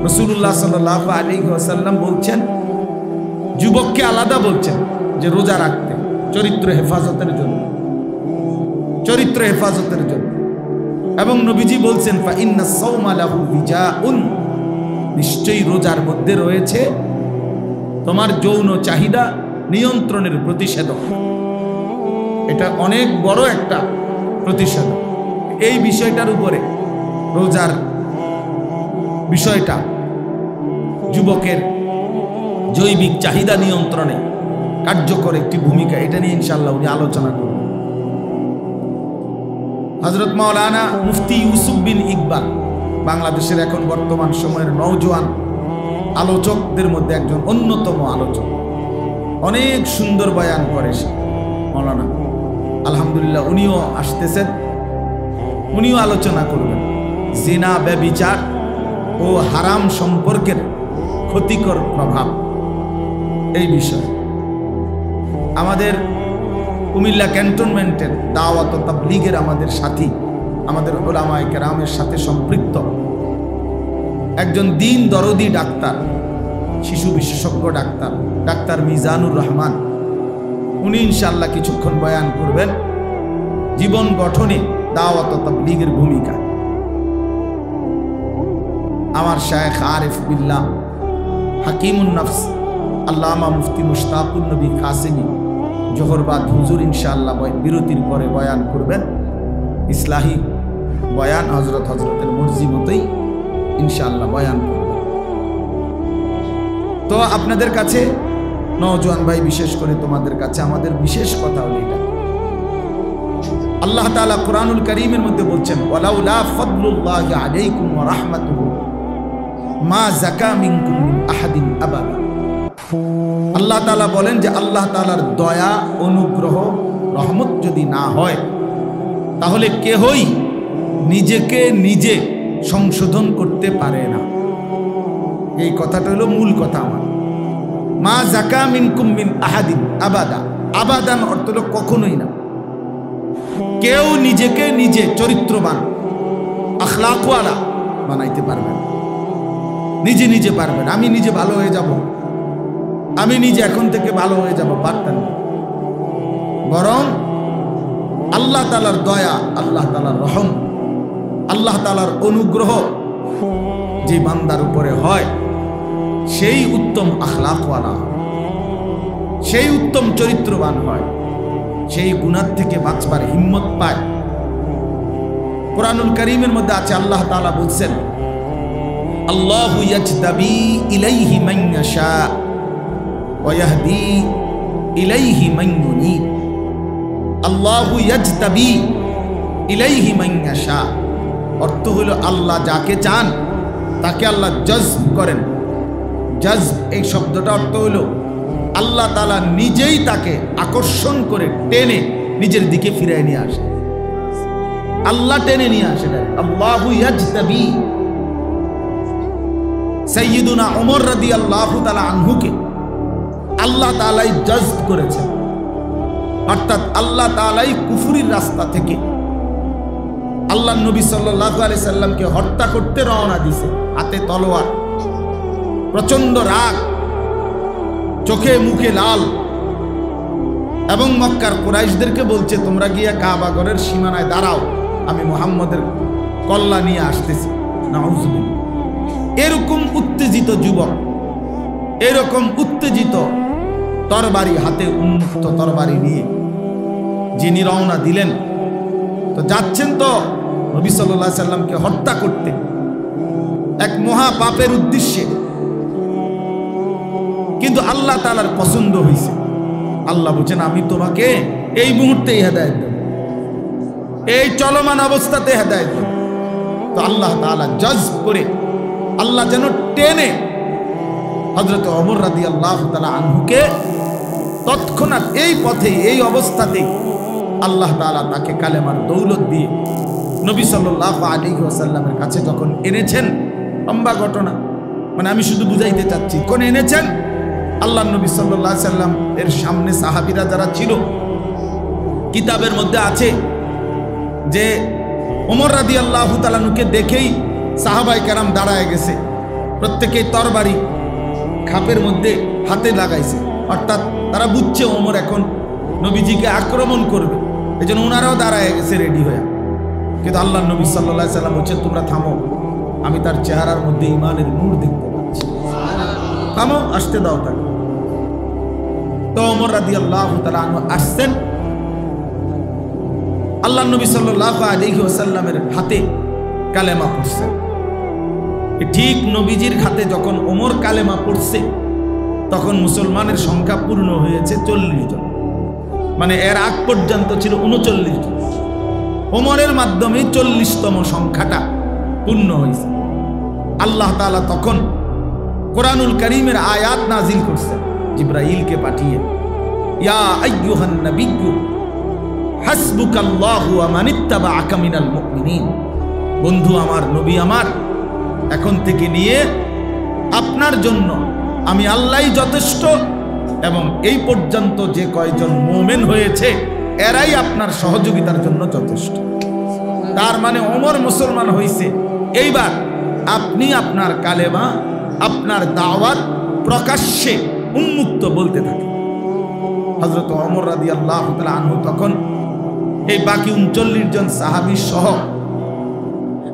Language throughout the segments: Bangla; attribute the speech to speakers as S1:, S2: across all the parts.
S1: রাসূলুল্লাহ সাল্লাল্লাহু আলাইহি ওয়াসাল্লাম বলছেন, যুবককে আলাদা বলছেন যে রোজা রাখতে, চরিত্র হেফাজতের জন্য, চরিত্র হেফাজতের জন্য। এবং নবীজি বলছেন ফা ইন্নাস সাওমা লাহু বিজাউন, নিশ্চয়ই রোজার মধ্যে রয়েছে তোমার যৌন চাহিদা নিয়ন্ত্রণের প্রতিষেধক। এটা অনেক বড় একটা প্রতিষেধক। এই বিষয়টার উপরে, রোজার বিষয়টা যুবকের জৈবিক চাহিদা নিয়ন্ত্রণে কার্যকর একটি ভূমিকা, এটা নিয়ে ইনশাআল্লাহ উনি আলোচনা করবেন। হযরত মাওলানা মুফতি ইউসুফ বিন ইকবাল বাংলাদেশের এখন বর্তমান সময়ের নওজোয়ান আলোচকদের মধ্যে একজন অন্যতম আলোচক, অনেক সুন্দর বয়ান করে সে মাওলানা, আলহামদুলিল্লাহ। উনিও আসতেছেন, উনিও আলোচনা করবেন জিনা, ব্যভিচার ও হারাম সম্পর্কের ক্ষতিকর প্রভাব, এই বিষয়ে। আমাদের কুমিল্লা ক্যান্টনমেন্টের দাওয়াত ও তাবলীগের আমাদের সাথী, আমাদের উলামায়ে কেরামের সাথে সম্পৃক্ত একজন দিন দরদি ডাক্তার, শিশু বিশেষজ্ঞ ডাক্তার, ডাক্তার মিজানুর রহমান, উনি ইনশাআল্লাহ কিছুক্ষণ বয়ান করবেন জীবন গঠনে দাওয়াত ও তাবলীগের ভূমিকা। আমার শায়েখ আরিফ বিল্লাহ হাকিমুন নফস আল্লামা মুফতি মুশতাকুন নবী কাসেমি জোহরবাদ হুজুর ইনশাআল্লাহ বিরতির পরে বয়ান করবেন, ইসলাহি বয়ান, হজরতের মর্জি মতোই ইনশাআল্লাহ বয়ান করবেন। তো আপনাদের কাছে নওজোয়ান ভাই, বিশেষ করে তোমাদের কাছে আমাদের বিশেষ কথা হলো এটা, আল্লাহ তাআলা কুরআনুল কারীমের মধ্যে বলছেন ওয়ালাউলা ফাদলুল্লাহি আলাইকুম ওয়া রাহমাতুহু মা যাকা মিনকুম মিন আহাদিন আবাদা। আল্লাহ তাআলা বলেন যে আল্লাহ তাআলার দয়া, অনুগ্রহ, রহমত যদি না হয় তাহলে কেহই নিজেকে নিজে সংশোধন করতে পারে না। এই কথাটা হলো মূল কথা আমার। মা যাকা মিনকুম মিন আহাদিন আবাদা, আবাদান অর্থ হলো কখনোই না। কেউ নিজেকে নিজে চরিত্রবান, আখলাকওয়ালা বানাইতে পারবে না, নিজে নিজে পারবেন। আমি নিজে ভালো হয়ে যাব, আমি নিজে এখন থেকে ভালো হয়ে যাব, পারতেন না। বরং আল্লাহ তাআলার দয়া, আল্লাহ তাআলার রহম, আল্লাহ তাআলার অনুগ্রহ যে বান্দার উপরে হয়, সেই উত্তম আখলাকওয়ালা, সেই উত্তম চরিত্রবান হয়, সেই গুনাহ থেকে বাঁচবার হিম্মত পায়। কুরআনুল কারীমের মধ্যে আছে, আল্লাহ তাআলা বলছেন আল্লাহু ইয়াজতাবি ইলাইহি মান ইয়াশা ওয়া ইয়াহদি ইলাইহি মান ইউনীব। আল্লাহু ইয়াজতাবি ইলাইহি মান ইয়াশা অর্থ হলো আল্লাহ যাকে চান তাকে আল্লাহ জজব করেন। জজব এই শব্দটা অর্থ হলো আল্লাহ তাআলা নিজেই তাকে আকর্ষণ করে টেনে নিজের দিকে ফিরিয়ে নিয়ে আসে। আল্লাহ টেনে নিয়ে আসে। আল্লাহু ইয়াজতাবি। সাইয়্যিদুনা ওমর রাদিয়াল্লাহু তাআলা আনহুকে আল্লাহ তাআলাই জজব করেছেন, অর্থাৎ আল্লাহ তাআলাই কুফরির রাস্তা থেকে আল্লাহর নবী সাল্লাল্লাহু আলাইহি সাল্লামকে হত্যা করতে রওনা দিয়েছে, হাতে তলোয়ার, প্রচন্ড রাগ, চোখে মুখে লাল, এবং মক্কার কুরাইশদেরকে বলছে তোমরা গিয়ে কাবা ঘরের সীমানায় দাঁড়াও, আমি মুহাম্মদের কল্লা নিয়ে আসতেছি। নাউযুবিল্লাহ। এরকম উত্তেজিত যুবক, এরকম উত্তেজিত তরবারি হাতে, উন্মুক্ত তরবারি নিয়ে যিনি রওনা দিলেন, তো যাচ্ছেন তো নবী সাল্লাল্লাহু আলাইহি সাল্লামকে হত্যা করতে, এক মহা পাপের উদ্দেশ্যে। কিন্তু আল্লাহ তাআলার পছন্দ হয়েছে। আল্লাহ বলছেন আমি তোমাকে এই মুহূর্তে হেদায়েত দেব, এই চলমান অবস্থাতে হেদায়েত দেব। তো আল্লাহ তাআলা জজব করে, আল্লাহ যেন টেনে হযরত ওমর রাদিয়াল্লাহু তাআলা আনহুকে তৎক্ষণাৎ এই পথে, এই অবস্থাতে আল্লাহ তাআলা তাকে কালেমার দৌলত দিয়ে নবী সাল্লাল্লাহু আলাইহি ওয়াসাল্লামের কাছে যখন এনেছেন। লম্বা ঘটনা, মানে আমি শুধু বুঝাইতে চাচ্ছি। কোন এনেছেন? আল্লাহ নবী সাল্লাল্লাহু আলাইহি সাল্লাম এর সামনে সাহাবীরা যারা ছিল, কিতাবের মধ্যে আছে যে ওমর রাদিয়াল্লাহু তাআলা আনহুকে দেখেই সাহাবায়ে কেরাম দাঁড়ায় গেছে। প্রত্যেকেই তরবারি খাপের মধ্যে হাতে লাগাইছে, অর্থাৎ তারা বুঝছে ওমর এখন নবীজিকে আক্রমণ করবে, এই জন্য ওনারাও দাঁড়ায় গেছে রেডি হয়ে। কিন্তু আল্লাহ নবী সাল্লাল্লাহু আলাইহি সাল্লাম বলছেন, তোমরা থামো, আমি তার চেহারার মধ্যে ঈমানের নূর দেখতে পাচ্ছি, থামো, আসতে দাও তাকে। তো ওমর রাদিয়াল্লাহু তাআলা আনহু আসছেন, আল্লাহ নবী সাল্লাল্লাহু আলাইহি ওয়াসাল্লামের হাতে কালেমা পড়ছেন। ঠিক নবীজির হাতে যখন ওমর কালেমা পড়ছে তখন মুসলমানের সংখ্যা পূর্ণ হয়েছে 40 জন, মানে এর আগ পর্যন্ত ছিল 39 জন। ওমরের মাধ্যমে 40তম সংখ্যাটা পূর্ণ হয়েছে। আল্লাহ তাআলা তখন কোরআনুল কারীমের আয়াত নাজিল করছেন জিবরাইলকে পাঠিয়ে, ইয়া আইয়ুহান নাবিয়্যু হাসবুকাল্লাহু ওয়া মানিত্তাবাআকা মিনাল মুমিনিন। বন্ধু আমার, নবী আমার, এখন থেকে নিয়ে আপনার জন্য আমি আল্লাহই যথেষ্ট, এবং এই পর্যন্ত যে কয়জন মুমিন হয়েছে এরাই আপনার সহযোগিতার জন্য যথেষ্ট। তার মানে ওমর মুসলমান হয়েছে, এইবার আপনি আপনার কালেমা, আপনার দাওয়াত প্রকাশ্যে উন্মুক্ত বলতে থাকেন। হযরত ওমর রাদিয়াল্লাহু তাআলা আনহু তখন এই বাকি 39 জন সাহাবী সহ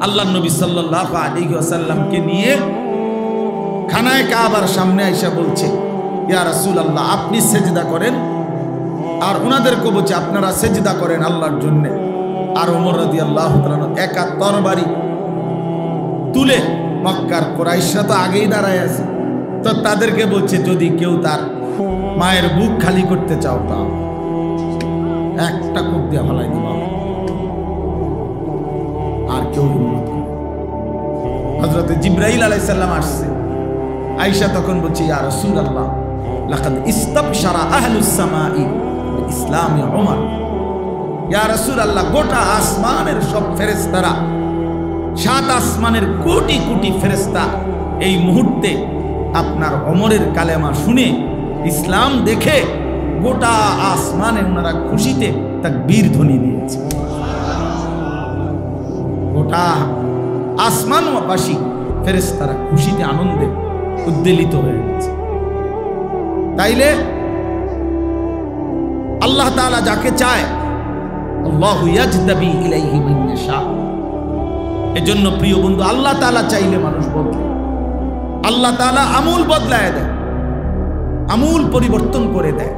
S1: আল্লাহর নবী সাল্লাল্লাহু আলাইহি ওয়াসাল্লামকে নিয়ে খানায়ে কাবার সামনে আইসা বলছে, ইয়া রাসূলুল্লাহ, আপনি সেজদা করেন, আর ওনাদেরকে বলছে আপনারা সেজদা করেন আল্লাহর জন্য। আর ওমর রাদিয়াল্লাহু তাআলা একা তরবারি তুলে, মক্কার কুরাইশরা তো আগেই দাঁড়ায় আছে, তো তাদেরকে বলছে, যদি কেউ তার মায়ের বুক খালি করতে চাও তা একটা কূপ দিয়ে ফেলাই দিবা, আর কেউ হিম্মত করে। হযরত জিবরাইল আলাইহিস সালাম আসছে, আয়েশা তখন বলছে, ইয়া রাসূলুল্লাহ, লাকাদ ইস্তাবশারা আহলুস সামাই ইসলামে ওমর। ইয়া রাসূলুল্লাহ, গোটা আসমানের সব ফেরেশতারা, 7 আসমানের কোটি কোটি ফেরেশতা এই মুহূর্তে আপনার ওমরের কালেমা শুনে, ইসলাম দেখে গোটা আসমানে ওনারা খুশিতে তাকবীর ধ্বনি দিয়েছে। গোটা আসমানবাসী ফেরেশতারা খুশিতে আনন্দে উদ্বেলিত হয়ে গেছে। তাইলে আল্লাহ তাআলা যাকে চায়, আল্লাহু ইয়াজতাবি ইলাইহি মান ইয়াশা। এজন্য প্রিয় বন্ধু, আল্লাহ তাআলা চাইলে মানুষ বদলে, আল্লাহ তাআলা আমূল বদলায় দেয়, আমূল পরিবর্তন করে দেয়,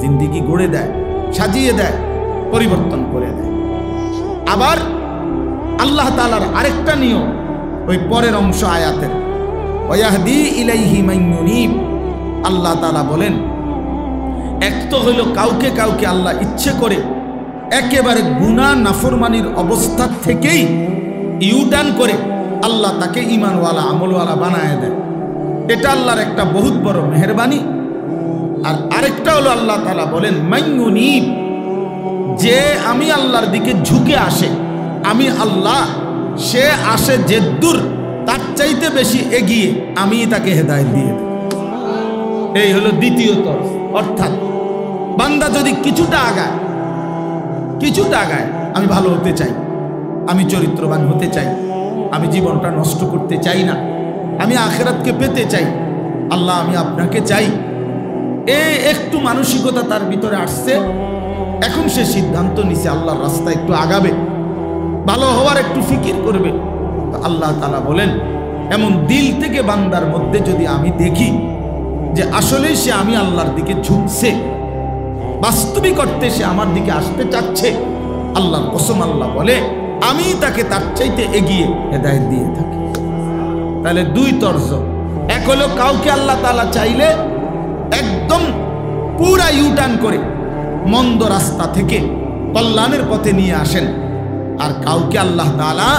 S1: জিন্দেগি গড়ে দেয়, সাজিয়ে দেয়, পরিবর্তন করে দেয়। আবার আল্লাহ তাআলার আরেকটা নিয়ম, ওই পরের অংশ আয়াতের, ওয়াহদি ইলাইহি মান ইউনিব। আল্লাহ তাআলা বলেন, এক তো হইল কাউকে কাউকে আল্লাহ ইচ্ছে করে একেবারে গুনাহ নাফরমানির অবস্থা থেকেই ইউটার্ন করে আল্লাহ তাকে ঈমানওয়ালা আমলওয়ালা বানায় দেয়, এটা আল্লাহর একটা বহুত বড় মেহেরবানি। আর আরেকটা হলো আল্লাহ তাআলা বলেন, মান ইউনিব, যে আমি আল্লাহর দিকে ঝুঁকে আসে, আমি আল্লাহ, সে আসে যে দূর, তার চাইতে বেশি এগিয়ে আমি তাকে হেদায়েত দিয়ে দেব। এই হলো দ্বিতীয় তরফ। অর্থাৎ বান্দা যদি কিছুটা আগায়, আমি ভালো হতে চাই, আমি চরিত্রবান হতে চাই, আমি জীবনটা নষ্ট করতে চাই না, আমি আখিরাতকে পেতে চাই, আল্লাহ আমি আপনাকে চাই, এই একটু মানসিকতা তার ভিতরে আসছে, এখন সে সিদ্ধান্ত নিছে আল্লাহর রাস্তায় একটু আগাবে, ভালো হওয়ার একটু ফিকির করবে। তো আল্লাহ তাআলা বলেন, এমন দিল থেকে বান্দার মধ্যে যদি আমি দেখি যে আসলেই সে আমি আল্লাহর দিকে ঝুঁকছে, বাস্তবিক অর্থে সে আমার দিকে আসতে চাচ্ছে, আল্লাহর কসম আল্লাহ বলে আমি তাকে তার চাইতে এগিয়ে হেদায়েত দিয়ে থাকি। তাহলে দুই তর্জ, এক হলো কাউকে আল্লাহ তাআলা চাইলে একদম পুরা ইউটার্ন করে মন্দ রাস্তা থেকে কল্যাণের পথে নিয়ে আসেন, আর কাউকে আল্লাহ তাআলা,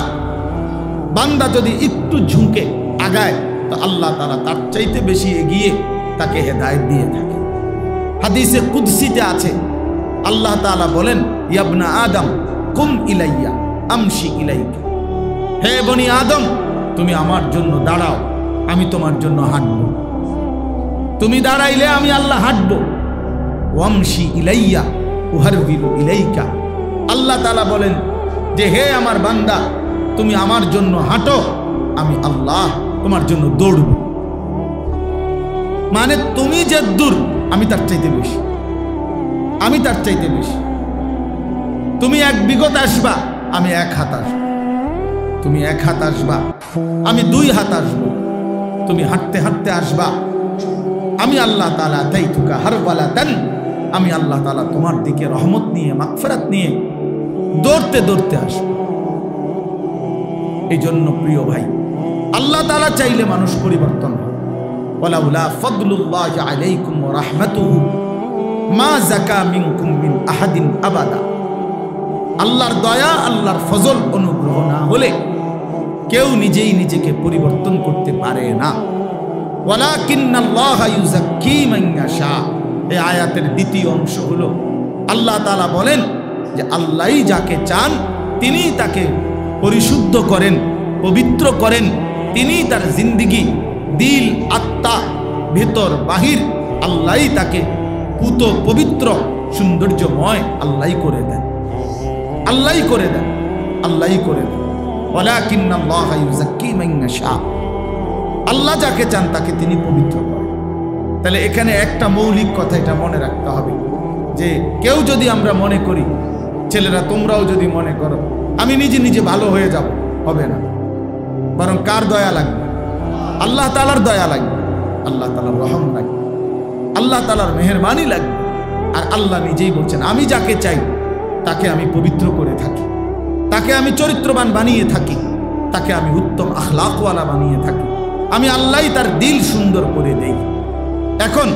S1: বান্দা যদি একটু ঝুঁকে আগায়, তো আল্লাহ তাআলা তার চাইতে বেশি এগিয়ে তাকে হেদায়েত দিয়ে থাকে। হাদিসে কুদসিতে আছে, আল্লাহ তাআলা বলেন, ইয়া আদম কুম ইলাইয়া আমশি ইলাইকা। হে বনি আদম, তুমি আমার জন্য দাঁড়াও, আমি তোমার জন্য হাঁটব। তুমি দাঁড়াইলে আমি আল্লাহ হাঁটব। ওয়ামশি ইলাইয়া উহারবিলু ইলাইকা। আল্লাহ তাআলা বলেন যে হে আমার বান্দা, তুমি আমার জন্য হাঁটো, আমি আল্লাহ তোমার জন্য দৌড়ব। মানে তুমি যে দূর আমি তার চাইতে বেশি, আমি তার চাইতে বেশি। তুমি 1 বিঘত আসবা, আমি 1 হাত আসবো। তুমি 1 হাত আসবা, আমি 2 হাত আসবো। তুমি হাঁটতে হাঁটতে আসবা, আমি আল্লাহ তাআলা তাইতুকা হারওয়ালাতান, আমি আল্লাহ তাআলা তোমার দিকে রহমত নিয়ে মাগফিরাত নিয়ে দৌড়তে দৌড়তে আসবো। এই জন্য প্রিয় ভাই, আল্লাহ তাআলা চাইলে মানুষ পরিবর্তন হয়। ওয়ালাউলা ফাদলুল্লাহি আলাইকুম ওয়া রাহমাতুহু মা যাকা মিনকুম মিন আহাদিন আবাদা। আল্লাহর দয়া, আল্লাহর ফজল, অনুগ্রহ না হলে কেউ নিজেই নিজেকে পরিবর্তন করতে পারে না। ওয়ালাকিন্নাল্লাহা ইউযাক্কি মান ইয়াশা। এই আয়াতের দ্বিতীয় অংশ হলো আল্লাহ তাআলা বলেন যে আল্লাহই যাকে চান তিনিই তাকে পরিশুদ্ধ করেন, পবিত্র করেন। তিনিই তার জিন্দেগি, দিল, আত্মা, ভেতর বাহির আল্লাহই তাকে পুত পবিত্র সৌন্দর্যময় আল্লাহই করে দেন, আল্লাহই করে দেন, আল্লাহই করে দেন। ওয়ালাকিন্নাল্লাহা ইউযাক্কি মান ইয়াশা। আল্লাহ যাকে চান তাকে তিনি পবিত্র করেন। তাহলে এখানে একটা মৌলিক কথা এটা মনে রাখতে হবে যে কেউ যদি আমরা মনে করি, ছেলেরা তোমরাও যদি মনে করো আমি নিজে নিজে ভালো হয়ে যাব, হবে না। বরং কার দয়া লাগবে? আল্লাহ তাআলার দয়া লাগবে, আল্লাহ তাআলার রহম লাগবে, আল্লাহ তাআলার মেহেরবানি লাগবে। আর আল্লাহ নিজেই বলছেন আমি যাকে চাই তাকে আমি পবিত্র করে থাকি, তাকে আমি চরিত্রবান বানিয়ে থাকি, তাকে আমি উত্তম আখলাকওয়ালা বানিয়ে থাকি। আমি আল্লাহই তার দিল সুন্দর করে দেই। এখন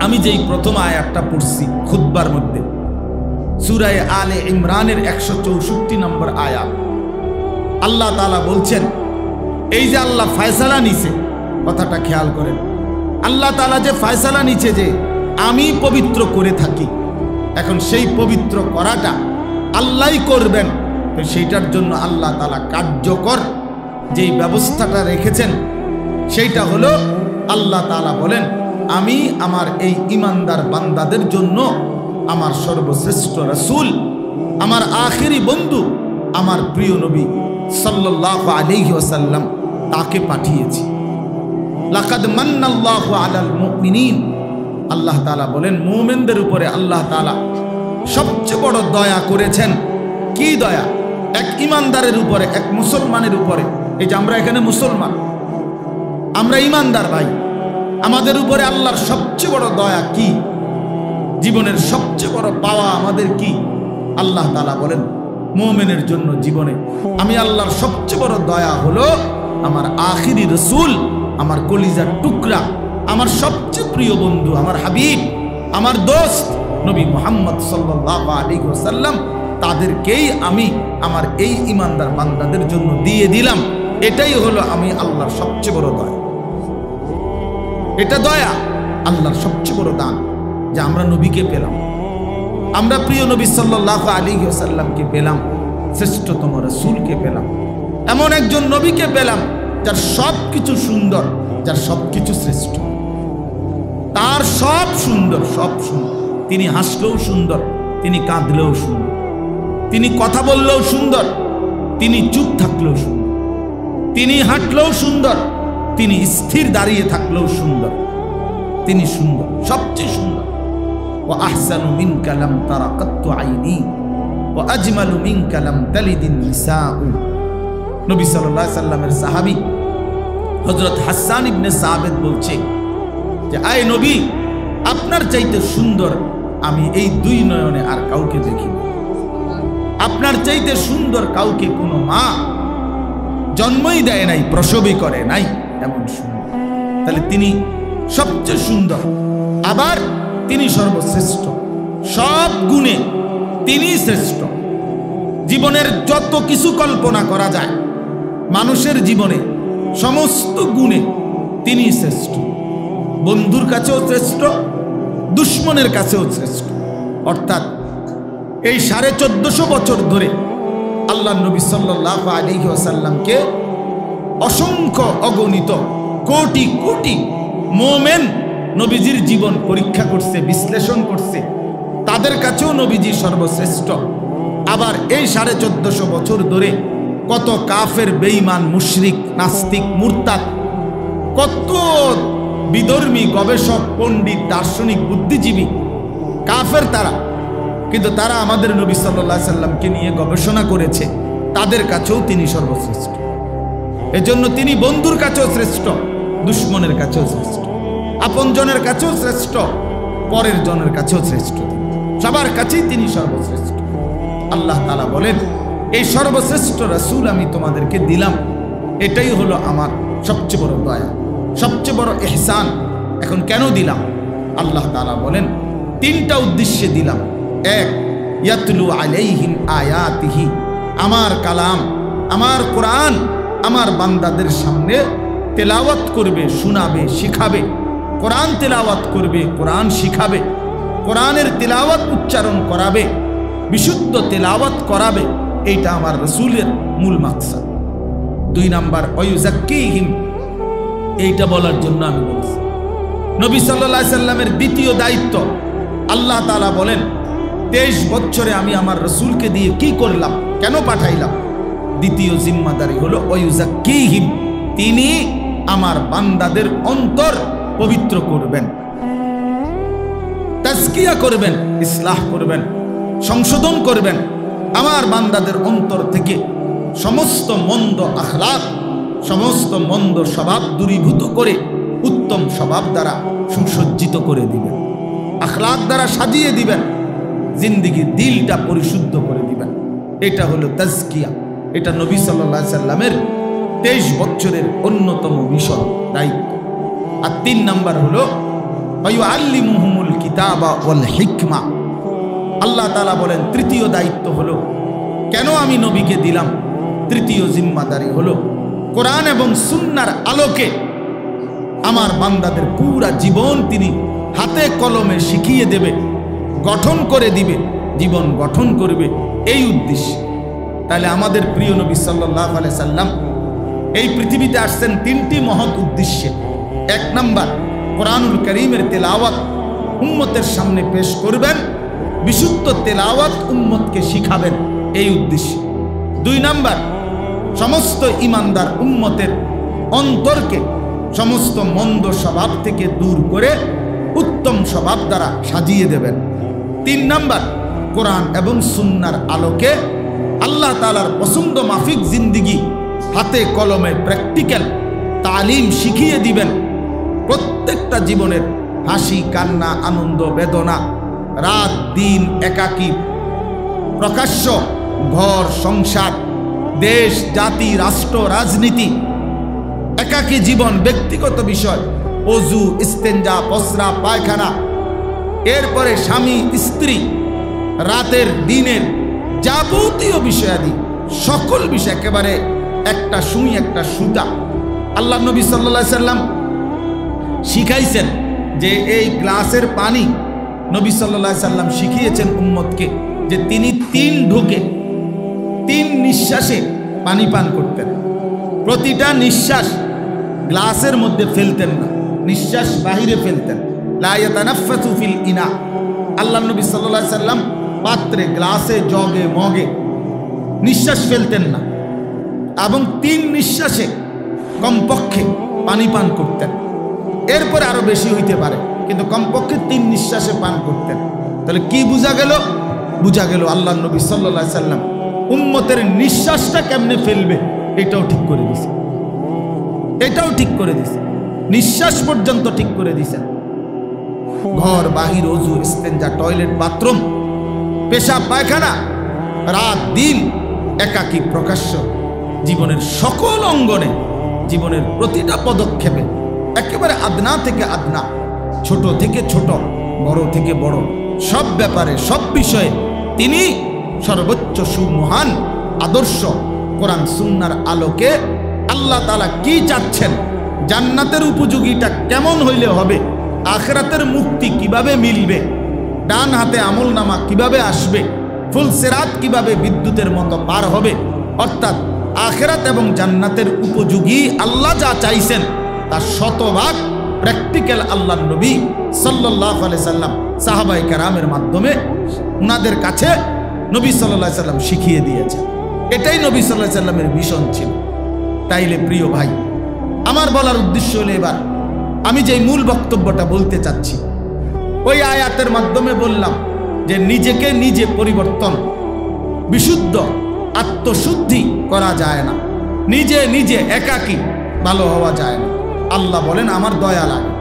S1: আমি যেই প্রথম আয়াতটা পড়ছি খুতবার মধ্যে, সূরা আলে ইমরানের 164 নম্বর আয়াত, আল্লাহ তাআলা বলছেন এই যে আল্লাহ ফয়সালা নিছে, কথাটা খেয়াল করেন। আল্লাহ তাআলা যে ফয়সালা নিছে যে আমি পবিত্র করে থাকি, এখন সেই পবিত্র করাটা আল্লাহই করবেন। তো সেইটার জন্য আল্লাহ তাআলা কার্যকর যেই ব্যবস্থাটা রেখেছেন সেইটা হলো আল্লাহ তাআলা বলেন আমি আমার এই ঈমানদার বান্দাদের জন্য আমার সর্বশ্রেষ্ঠ রাসূল, আমার আখেরি বন্ধু, আমার প্রিয় নবী সাল্লাল্লাহু আলাইহি ওয়াসাল্লাম তাকে পাঠিয়েছি। লাকাদ মান্নাল্লাহু আলাল মুমিনিন। আল্লাহ তাআলা বলেন মুমিনদের উপরে আল্লাহ তাআলা সবচেয়ে বড় দয়া করেছেন। কি দয়া? এক ঈমানদারের উপরে, এক মুসলমানের উপরে। এই যে আমরা এখানে মুসলমান, আমরা ঈমানদার ভাই, আমাদের উপরে আল্লাহর সবচেয়ে বড় দয়া কি? জীবনের সবচেয়ে বড় পাওয়া আমাদের কি? আল্লাহ তাআলা বলেন মুমিনের জন্য জীবনে আমি আল্লাহর সবচেয়ে বড় দয়া হলো আমার আখিরি রাসূল, আমার কলিজার টুকরা, আমার সবচেয়ে প্রিয় বন্ধু, আমার হাবিব, আমার দোস্ত নবী মুহাম্মদ সাল্লাল্লাহু আলাইহি ওয়াসাল্লাম, তাদেরকেই আমি আমার এই ঈমানদার বান্দাদের জন্য দিয়ে দিলাম। এটাই হলো আমি আল্লাহর সবচেয়ে বড় দয়া। এটা দয়া, আল্লাহর সবচেয়ে বড় দান যে আমরা নবীকে পেলাম, আমরা প্রিয় নবী সাল্লাল্লাহু আলাইহি ওয়াসাল্লামকে পেলাম, শ্রেষ্ঠতম রাসূলকে পেলাম, এমন একজন নবীকে পেলাম যার সব কিছু সুন্দর, যার সব কিছু শ্রেষ্ঠ, তার সব সুন্দর, সব সুন্দর। তিনি হাসলেও সুন্দর, তিনি কাঁদলেও সুন্দর, তিনি কথা বললেও সুন্দর, তিনি চুপ থাকলেও সুন্দর, তিনি হাঁটলেও সুন্দর, তিনি স্থির দাঁড়িয়ে থাকলেও সুন্দর, তিনি সুন্দর, সবচেয়ে সুন্দর। ওয়া আহসানু মিনকা লাম তারা কাত্তু আইনি ওয়া আজমালু মিনকা লাম তালিদিন নিসাউ। নবী সাল্লাল্লাহু আলাইহি সাল্লামের সাহাবী হযরত হাসান ইবনে সাবিত বলছে যে আয় নবী, আপনার চাইতে সুন্দর আমি এই 2 নয়নে আর কাউকে দেখিনি। আপনার চাইতে সুন্দর কাউকে কোনো মা জন্মই দেয় নাই, প্রসবই করে নাই, এমন সুন্দর। তাহলে তিনি সবচেয়ে সুন্দর, আবার তিনি সর্বশ্রেষ্ঠ, সব গুণে তিনি শ্রেষ্ঠ। জীবনের যত কিছু কল্পনা করা যায় মানুষের জীবনে, সমস্ত গুণে তিনি শ্রেষ্ঠ। বন্ধুর কাছেও শ্রেষ্ঠ, দুশ্মনের কাছেও শ্রেষ্ঠ। অর্থাৎ এই 1450 বছর ধরে আল্লাহ নবী সাল্লাল্লাহু আলাইহি ওয়াসাল্লামকে অসংখ্য অগণিত কোটি কোটি মুমিন নবীজির জীবন পরীক্ষা করছে, বিশ্লেষণ করছে, তাদের কাছেও নবীজি সর্বশ্রেষ্ঠ। আবার এই 1450 বছর ধরে কত কাফের, বেঈমান, মুশরিক, নাস্তিক, মুরতাদ, কত বিধর্মী, গবেষক, পণ্ডিত, দার্শনিক, বুদ্ধিজীবী, কাফের তারা, কিন্তু তারা আমাদের নবী সাল্লাল্লাহু আলাইহি সাল্লামকে নিয়ে গবেষণা করেছে। তাদের কাছেও তিনি সর্বশ্রেষ্ঠ। এজন্য তিনি বন্ধুর কাছেও শ্রেষ্ঠ, দুশ্মনের কাছেও শ্রেষ্ঠ, আপনজনের কাছেও শ্রেষ্ঠ, পরের জনের কাছেও শ্রেষ্ঠ, সবার কাছেই তিনি সর্বশ্রেষ্ঠ। আল্লাহ তাআলা বলেন, এই সর্বশ্রেষ্ঠ রাসূল আমি তোমাদেরকে দিলাম, এটাই হলো আমার সবচেয়ে বড় দয়া, সবচেয়ে বড় ইহসান। এখন কেন দিলাম? আল্লাহ তাআলা বলেন, তিনটা উদ্দেশ্যে দিলাম। এক, ইয়াতলু আলাইহিম আয়াতিহি, আমার কালাম, আমার কোরআন আমার বান্দাদের সামনে তেলাওয়াত করবে, শোনাবে, শিখাবে। কোরআন তেলাওয়াত করবে, কোরআন শিখাবে, কোরআনের তেলাওয়াত উচ্চারণ করাবে, বিশুদ্ধ তেলাওয়াত করাবে। এইটা আমার রাসূলের মূল মাকসাদ। দুই নাম্বার, ওয়ায়ুযাক্কিহিম, এইটা বলার জন্য আমি বলছি। নবী সাল্লাল্লাহু আলাইহি সাল্লামের দ্বিতীয় দায়িত্ব, আল্লাহ তাআলা বলেন 23 বছরে আমি আমার রাসূলকে দিয়ে কি করলাম, কেন পাঠাইলাম? দ্বিতীয় জিম্মাদারি হলো ওয়ায়ুযাক্কিহিম, তিনি আমার বান্দাদের অন্তর পবিত্র করবেন, তাজকিয়া করবেন, ইসলাহ করবেন, সংশোধন করবেন। আমার বান্দাদের অন্তর থেকে সমস্ত মন্দ আখলাক, সমস্ত মন্দ স্বভাব দূরীভূত করে উত্তম স্বভাব দ্বারা সুসজ্জিত করে দিবেন, আখলাক দ্বারা সাজিয়ে দিবেন, জিন্দেগির দিলটা পরিশুদ্ধ করে দিবেন। এটা হলো তাজকিয়া। এটা নবী সাল্লাল্লাহু আলাইহি সাল্লামের 23 বছরের অন্যতম মিশন, দায়িত্ব। আর 3 নাম্বার হলো ওয়ায়ুআল্লিমুহুমুল কিতাবা ওয়াল হিকমা। আল্লাহ তাআলা বলেন, তৃতীয় দায়িত্ব হলো, কেন আমি নবীকে দিলাম? তৃতীয় জিম্মাদারি হলো কোরআন এবং সুন্নাহর আলোকে আমার বান্দাদের পুরা জীবন তিনি হাতে কলমে শিখিয়ে দেবে, গঠন করে দিবে, জীবন গঠন করবে, এই উদ্দেশ্যে। তাহলে আমাদের প্রিয় নবী সাল্লাল্লাহু আলাইহি সাল্লাম এই পৃথিবীতে আসছেন 3টি মহৎ উদ্দেশ্যে। 1 নাম্বার, কোরআনুল কারীমের তেলাওয়াত উম্মতের সামনে পেশ করবেন, বিশুদ্ধ তেলাওয়াত উম্মতকে শিখাবেন, এই উদ্দেশ্যে। 2 নাম্বার, সমস্ত ঈমানদার উম্মতের অন্তরকে সমস্ত মন্দ স্বভাব থেকে দূর করে উত্তম স্বভাব দ্বারা সাজিয়ে দেবেন। 3 নাম্বার, কোরআন এবং সুন্নাহর আলোকে আল্লাহ তাআলার পছন্দ মাফিক জিন্দেগি হাতে কলমে প্র্যাকটিক্যাল তালিম শিখিয়ে দিবেন। প্রত্যেকটা জীবনের হাসি, কান্না, আনন্দ, বেদনা, রাত দিন, একাকী, প্রকাশ্য, ঘর সংসার, দেশ জাতি রাষ্ট্র রাজনীতি, একাকী জীবন, ব্যক্তিগত বিষয়, ওযু, ইস্তেঞ্জা, প্রস্রাব, পায়খানা, এরপরে স্বামী স্ত্রী, রাতের দিনের যাবতীয় বিষয়াদি, সকল বিষয় একেবারে একটা সুই একটা সুতা। আল্লাহ নবী সাল্লাল্লাহু আলাইহি সাল্লাম শিখাইছেন যে এই গ্লাসের পানি, নবী সাল্লাল্লাহু আলাইহি সাল্লাম শিখিয়েছেন উম্মতকে যে তিনি 3 ঢোকে 3 নিঃশ্বাসে পানি পান করতেন। প্রতিটা নিঃশ্বাস গ্লাসের মধ্যে ফেলতেন না, নিঃশ্বাস বাহিরে ফেলতেন। লা ইয়াতানাফাসু ফিল ইনা, আল্লাহ নবী সাল্লাল্লাহু আলাইহি সাল্লাম পাত্রে, গ্লাসে, জগে, মগে নিঃশ্বাস ফেলতেন না, এবং 3 নিঃশ্বাসে কমপক্ষে পানি পান করতেন। এরপরে আরো বেশি হইতে পারে, কিন্তু কমপক্ষে 3 নিঃশ্বাসে পান করতেন। তাহলে কি বোঝা গেল? বোঝা গেল আল্লাহ নবী সাল্লাল্লাহু আলাইহি সাল্লাম উম্মতের নিঃশ্বাসটা কেমনে ফেলবে এটাও ঠিক করে দিছে, এটাও ঠিক করে দিছে, নিঃশ্বাস পর্যন্ত ঠিক করে দিছেন। ঘর বাহির, ওযু, ইস্তেঞ্জা, টয়লেট, বাথরুম, পেশাব, পায়খানা, রাত দিন, একাকী, প্রকাশ্য, জীবনের সকল অঙ্গনে, জীবনের প্রতিটা পদক্ষেপে, একেবারে আদনা থেকে আদনা, ছোট থেকে ছোট, বড় থেকে বড়, সব ব্যাপারে, সব বিষয়ে তিনি সর্বোচ্চ সুমহান আদর্শ কোরআন সুন্নাহর আলোকে আল্লাহ তাআলা কি চাচ্ছেন, জান্নাতের উপযোগীটা কেমন হইলে হবে, আখিরাতের মুক্তি কিভাবে মিলবে, ডান হাতে আমলনামা কিভাবে আসবে, ফুল সিরাত কিভাবে বিদ্যুতের মতো পার হবে, অর্থাৎ আখিরাত এবং জান্নাতের উপযোগী আল্লাহ যা চাইছেন তার শতভাগ প্র্যাকটিক্যাল আল্লাহর নবী সাল্লাল্লাহু আলাইহি সাল্লাম সাহাবায়ে কেরামের মাধ্যমে উনাদের কাছে নবী সাল্লাল্লাহু আলাইহি সাল্লাম শিখিয়ে দিয়েছেন। এটাই নবী সাল্লাল্লাহু আলাইহি সাল্লামের মিশন ছিল। তাইলে প্রিয় ভাই, আমার বলার উদ্দেশ্য হলো এবার আমি যে মূল বক্তব্যটা বলতে চাচ্ছি, ওই আয়াতের মাধ্যমে বললাম যে নিজেকে নিজে পরিবর্তন, বিশুদ্ধ আত্মশুদ্ধি করা যায় না, নিজে নিজে একাকী ভালো হওয়া যায় না। আল্লাহ বলেন আমার দয়া লাগবে,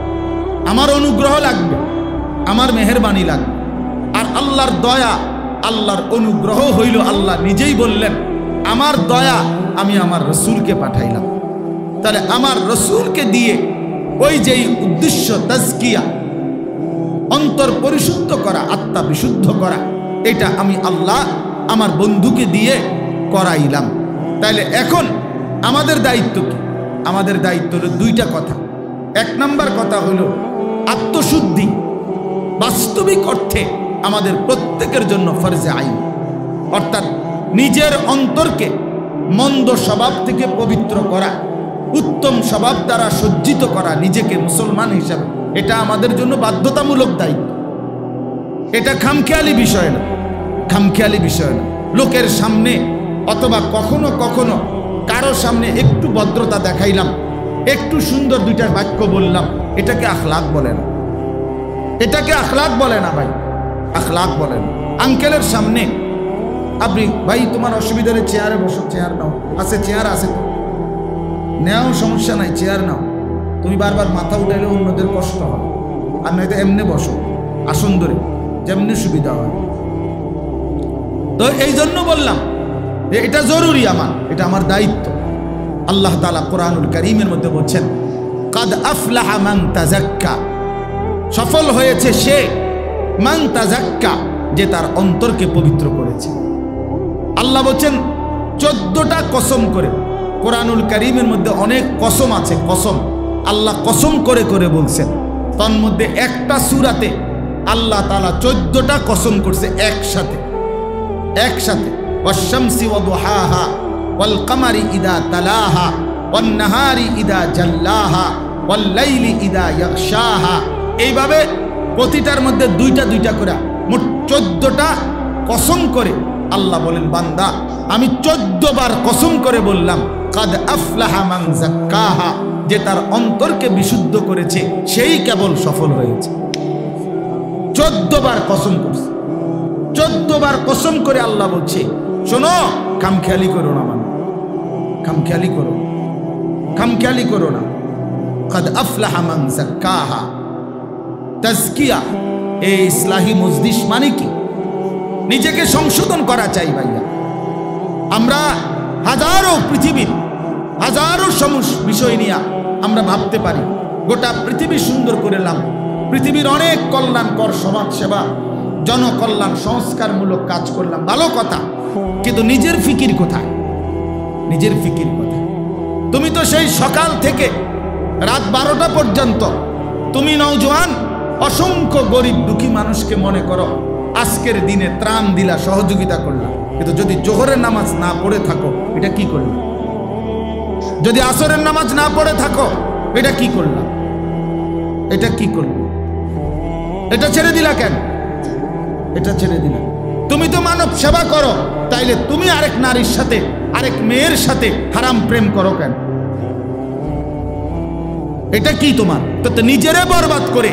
S1: আমার অনুগ্রহ লাগবে, আমার মেহেরবানি লাগবে। আর আল্লাহর দয়া, আল্লাহর অনুগ্রহ হইল, আল্লাহ নিজেই বললেন আমার দয়া আমি আমার রসুলকে পাঠাইলাম। তাহলে আমার রসুলকে দিয়ে ওই যেই উদ্দেশ্য তাজকিয়া, অন্তর পরিশুদ্ধ করা, আত্মা বিশুদ্ধ করা, এটা আমি আল্লাহ আমার বন্ধুকে দিয়ে করাইলাম। তাইলে এখন আমাদের দায়িত্ব কি? আমাদের দায়িত্ব হলো দুইটা কথা। এক নাম্বার কথা হলো আত্মশুদ্ধি বাস্তবিক অর্থে আমাদের প্রত্যেকের জন্য ফরজে আইন, অর্থাৎ নিজের অন্তরকে মন্দ স্বভাব থেকে পবিত্র করা, উত্তম স্বভাব দ্বারা সজ্জিত করা নিজেকে মুসলমান হিসাবে, এটা আমাদের জন্য বাধ্যতামূলক দায়িত্ব। এটা খামখেয়ালি বিষয় না, খামখেয়ালি বিষয় না। লোকের সামনে অথবা কখনো কখনো কারো সামনে একটু ভদ্রতা দেখাইলাম, একটু সুন্দর দুইটা বাক্য বললাম, এটাকে আখলাক বলে না, এটাকে আখলাক বলে না ভাই, আখলাক বলে না। আঙ্কেলের সামনে আপনি ভাই তোমার অসুবিধা হলে চেয়ারে বসো, চেয়ার নাও, আছে চেয়ার আছে তো নেও, সমস্যা নাই, চেয়ার নাও। তুমি বারবার মাথা উঠাইলে অন্যদের কষ্ট হয়, আর নয়তো এমনি বসো আসন ধরে, যেমনি সুবিধা হয়। তো এই জন্য বললাম যে এটা জরুরি, এটা আমার দায়িত্ব। আল্লাহ তাআলা কোরআনুল কারীমের মধ্যে বলছেন কাদ আফলাহা মান তাযাক্কা, সফল হয়েছে সে, মান তাযাক্কা, যে তার অন্তরকে পবিত্র করেছে। আল্লাহ বলছেন 14টা কসম করে, কোরআনুল কারীমের মধ্যে অনেক কসম আছে, কসম আল্লাহ কসম করে করে বলছেন। তার মধ্যে একটা সূরাতে আল্লাহ তাআলা 14টা কসম করছে একসাথে, একসাথে। ওয়াশ-শামসি ওয়া দুহাহা ওয়াল কামারি ইদা তালাহা ওয়ান নাহারি ইদা জাল্লাহা ওয়াল লাইলি ইদা ইয়াগশাহা, এইভাবে প্রতিটার মধ্যে দুইটা দুইটা করে মোট 14টা কসম করে আল্লাহ বলেন বান্দা আমি 14 বার কসম করে বললাম কাদ আফলাহা মান যাক্কাহা, যে তার অন্তরকে বিশুদ্ধ করেছে সেই কেবল সফল হয়েছে। 14 বার কসম করছে, 14 বার কসম করে আল্লাহ বলছে শোনো, খামখেয়ালি করো না, মানে খামখেয়ালি করো, খামখেয়ালি করো না। কাদ আফলাহা মান যাক্কাহা, তাজকিয়া এই ইসলাহি মজলিস মানে কি? নিজেকে সংশোধন করা চাই ভাইয়া। আমরা হাজারো পৃথিবীর হাজারো বিষয় নিয়ে আমরা ভাবতে পারি, গোটা পৃথিবী সুন্দর করলাম, পৃথিবীর অনেক কল্যাণকর সমাজ সেবা, জনকল্যাণ সংস্কারমূলক কাজ করলাম, ভালো কথা, কিন্তু নিজের ফিকির কোথায়? নিজের ফিকির কোথায়? তুমি তো সেই সকাল থেকে রাত 12টা পর্যন্ত তুমি নওজোয়ান অসংখ্য গরিব দুঃখী মানুষকে মনে করো আজকের দিনে ত্রাণ দিলা, সহযোগিতা করলা, কিন্তু যদি জোহরের নামাজ না পড়ে থাকো এটা কি করলা? যদি আসরের নামাজ না পড়ে থাকো এটা কি করলা? এটা কি করলা? এটা ছেড়ে দিলা কেন? এটা ছেড়ে দিলা। তুমি তো মানব সেবা করো, তাইলে তুমি আরেক নারীর সাথে, আরেক মেয়ের সাথে হারাম প্রেম করো কেন? এটা কি তোমার? তো নিজেরে বরবাদ করে,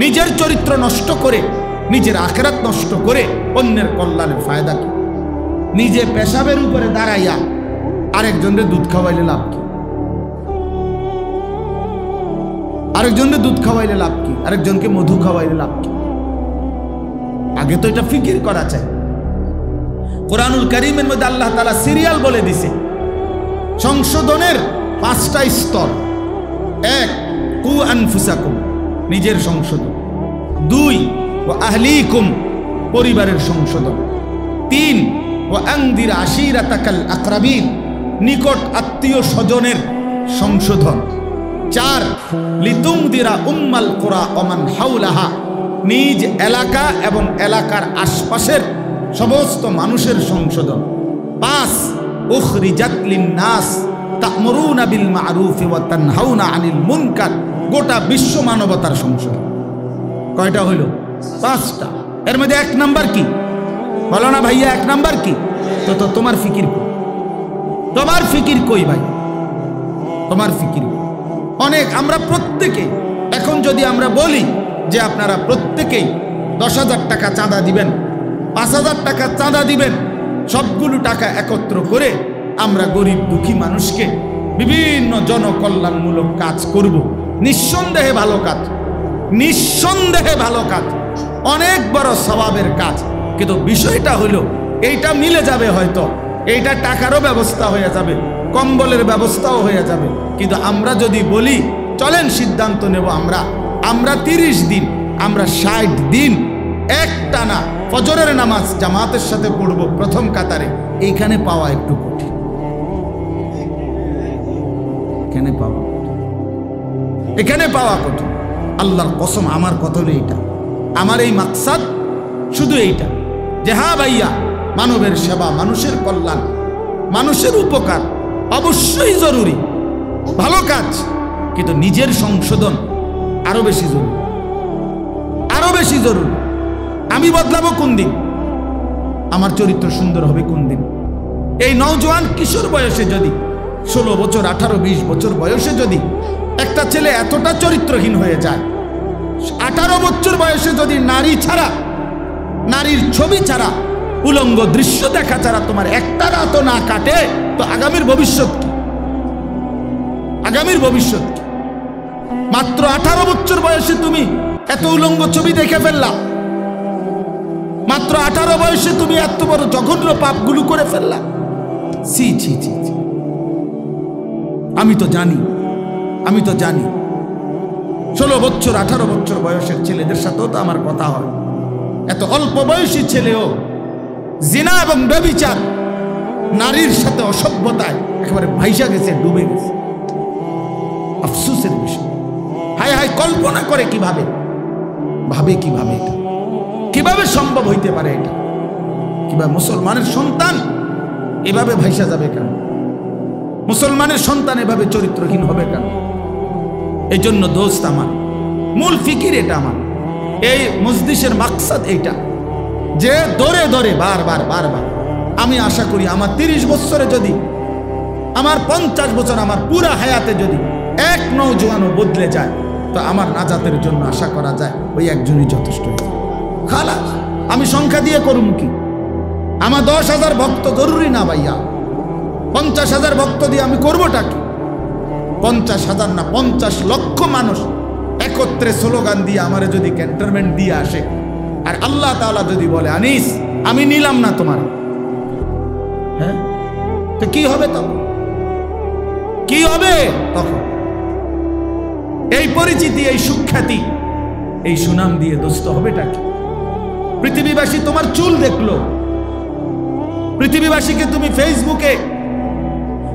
S1: নিজের চরিত্র নষ্ট করে, নিজের আখিরাত নষ্ট করে অন্যের কল্যাণের ফায়দা কি? নিজে পেশাবের উপরে দাঁড়াইয়া আরেকজনের দুধ খাওয়াইলে লাভ কি? আরেকজনের দুধ খাওয়াইলে লাভ কি? আরেকজনকে মধু খাওয়াইলে লাভ কি? আগে তো এটা ফিকির করা চাই। কোরআনুল কারীমের মধ্যে আল্লাহ তাআলা সিরিয়াল বলে দিছে সংশোধনের 5টা স্তর। 1 কু আনফুসাকুম, নিজের সংশোধন। 2 ওয়া আহলিকুম, পরিবারের সংশোধন। 3 ওয়া আনদির আশিরাতাকাল আকরাবিন, নিকট আত্মীয় স্বজনের সংশোধন। 4 লিতুমদিরা উম্মাল কুরা ওয়া মান হাওলাহা, নিজ এলাকা এবং এলাকার আশপাশের সমস্ত মানুষের সংশোধন। 5 উখরিজাত লিন-নাস তা'মুরুনা বিল মা'রুফ ওয়া তানহাউনা আনিল মুনকার, গোটা বিশ্ব মানবতার সংশোধন। কয়টা হইল? 5টা। এর মধ্যে 1 নাম্বার কি? বলো না ভাইয়া, 1 নাম্বার কি? তো তোমার ফিকির তোমার ফিকির কই ভাই? তোমার ফিকির অনেক। আমরা প্রত্যেকে এখন যদি আমরা বলি যে আপনারা প্রত্যেকেই 10,000 টাকা চাঁদা দিবেন, 5,000 টাকা চাঁদা দিবেন, সবগুলো টাকা একত্র করে আমরা গরিব দুঃখী মানুষকে বিভিন্ন জনকল্যাণমূলক কাজ করব, নিঃসন্দেহে ভালো কাজ, নিঃসন্দেহে ভালো কাজ, অনেক বড় সওয়াবের কাজ। কিন্তু বিষয়টা হলো এইটা মিলে যাবে, হয়তো এইটা টাকারও ব্যবস্থা হয়ে যাবে, কম্বলের ব্যবস্থাও হয়ে যাবে। কিন্তু আমরা যদি বলি চলেন সিদ্ধান্ত নেব আমরা 30 দিন, আমরা 60 দিন একটানা ফজরের নামাজ জামাতের সাথে পড়ব প্রথম কাতারে, এইখানে পাওয়া একটু কঠিন। এখানে পাওয়া কঠিন। আল্লাহর কসম, আমার কথা হলো এইটা, আমার এই মাকসাদ শুধু এইটা যে হ্যাঁ ভাইয়া, মানবের সেবা, মানুষের কল্যাণ, মানুষের উপকার অবশ্যই জরুরি, ভালো কাজ, কিন্তু নিজের সংশোধন আরো বেশি জরুরি, আরো বেশি জরুরি। আমি বদলাবো কোন দিন? আমার চরিত্র সুন্দর হবে কোন দিন? এই নওজোয়ান কিশোর বয়সে যদি 16 বছর, 18, 20 বছর বয়সে যদি একটা ছেলে এতটা চরিত্রহীন হয়ে যায়, 18 বছর বয়সে যদি নারী ছাড়া, নারীর ছবি ছাড়া, উলঙ্গ দৃশ্য দেখা ছাড়া তোমার একটা রাতও না কাটে, তো আগামীর ভবিষ্যৎ কি? আগামীর ভবিষ্যৎ কি? মাত্র 18 বছর বয়সে তুমি এত উলঙ্গ ছবি দেখে ফেললা, মাত্র 18 বয়সে তুমি এত বড় জঘন্য পাপগুলো করে ফেললা। ছি ছি ছি ছি। আমি তো জানি 16 বছর 18 বছর বয়সের ছেলেদের সাথেও তো আমার কথা হয়। এত অল্প বয়সী ছেলেও জিনা এবং ব্যভিচার, নারীর সাথে অসভ্যতায় একেবারে ভাইসা গেছে, ডুবে গেছে। আফসোসের বিষয়। হায় হায়, কল্পনা করে কিভাবে, ভাবে কিভাবে, এটা কিভাবে সম্ভব হইতে পারে? এটা কিভাবে মুসলমানের সন্তান এভাবে ভাইসা যাবে কেন? মুসলমানের সন্তান এভাবে চরিত্রহীন হবে কেন? এই জন্য দোস্ত, আমার মূল ফিকির এটা, আমার এই মজলিসের মাকসাদ এইটা যে দরে দরে বারবার আমি আশা করি আমার 30 বছরে যদি, আমার 50 বছর, আমার পুরা হায়াতে যদি এক নওজোয়ানও বদলে যায়, তো আমার নাজাতের জন্য আশা করা যায় ওই একজনই যথেষ্ট। খালাস, আমি সংখ্যা দিয়ে করুম কি? আমার 10,000 ভক্ত জরুরি না ভাইয়া, 50,000 ভক্ত দিয়ে আমি করবোটা কি? 50,000 না, 50 লক্ষ মানুষ একত্রে স্লোগান দিয়ে আমারে যদি ক্যান্টনমেন্ট দিয়ে আসে, আর আল্লাহ তাআলা যদি বলে আনিস আমি নিলাম না তোমার, হ্যাঁ, তো কি হবে তখন? কি হবে তখন? এই পরিচিতি, এই সুখ্যাতি, এই সুনাম দিয়ে দোস্ত হবেটা কি? পৃথিবীবাসী তোমার চুল দেখলো, পৃথিবীবাসীকে তুমি ফেসবুকে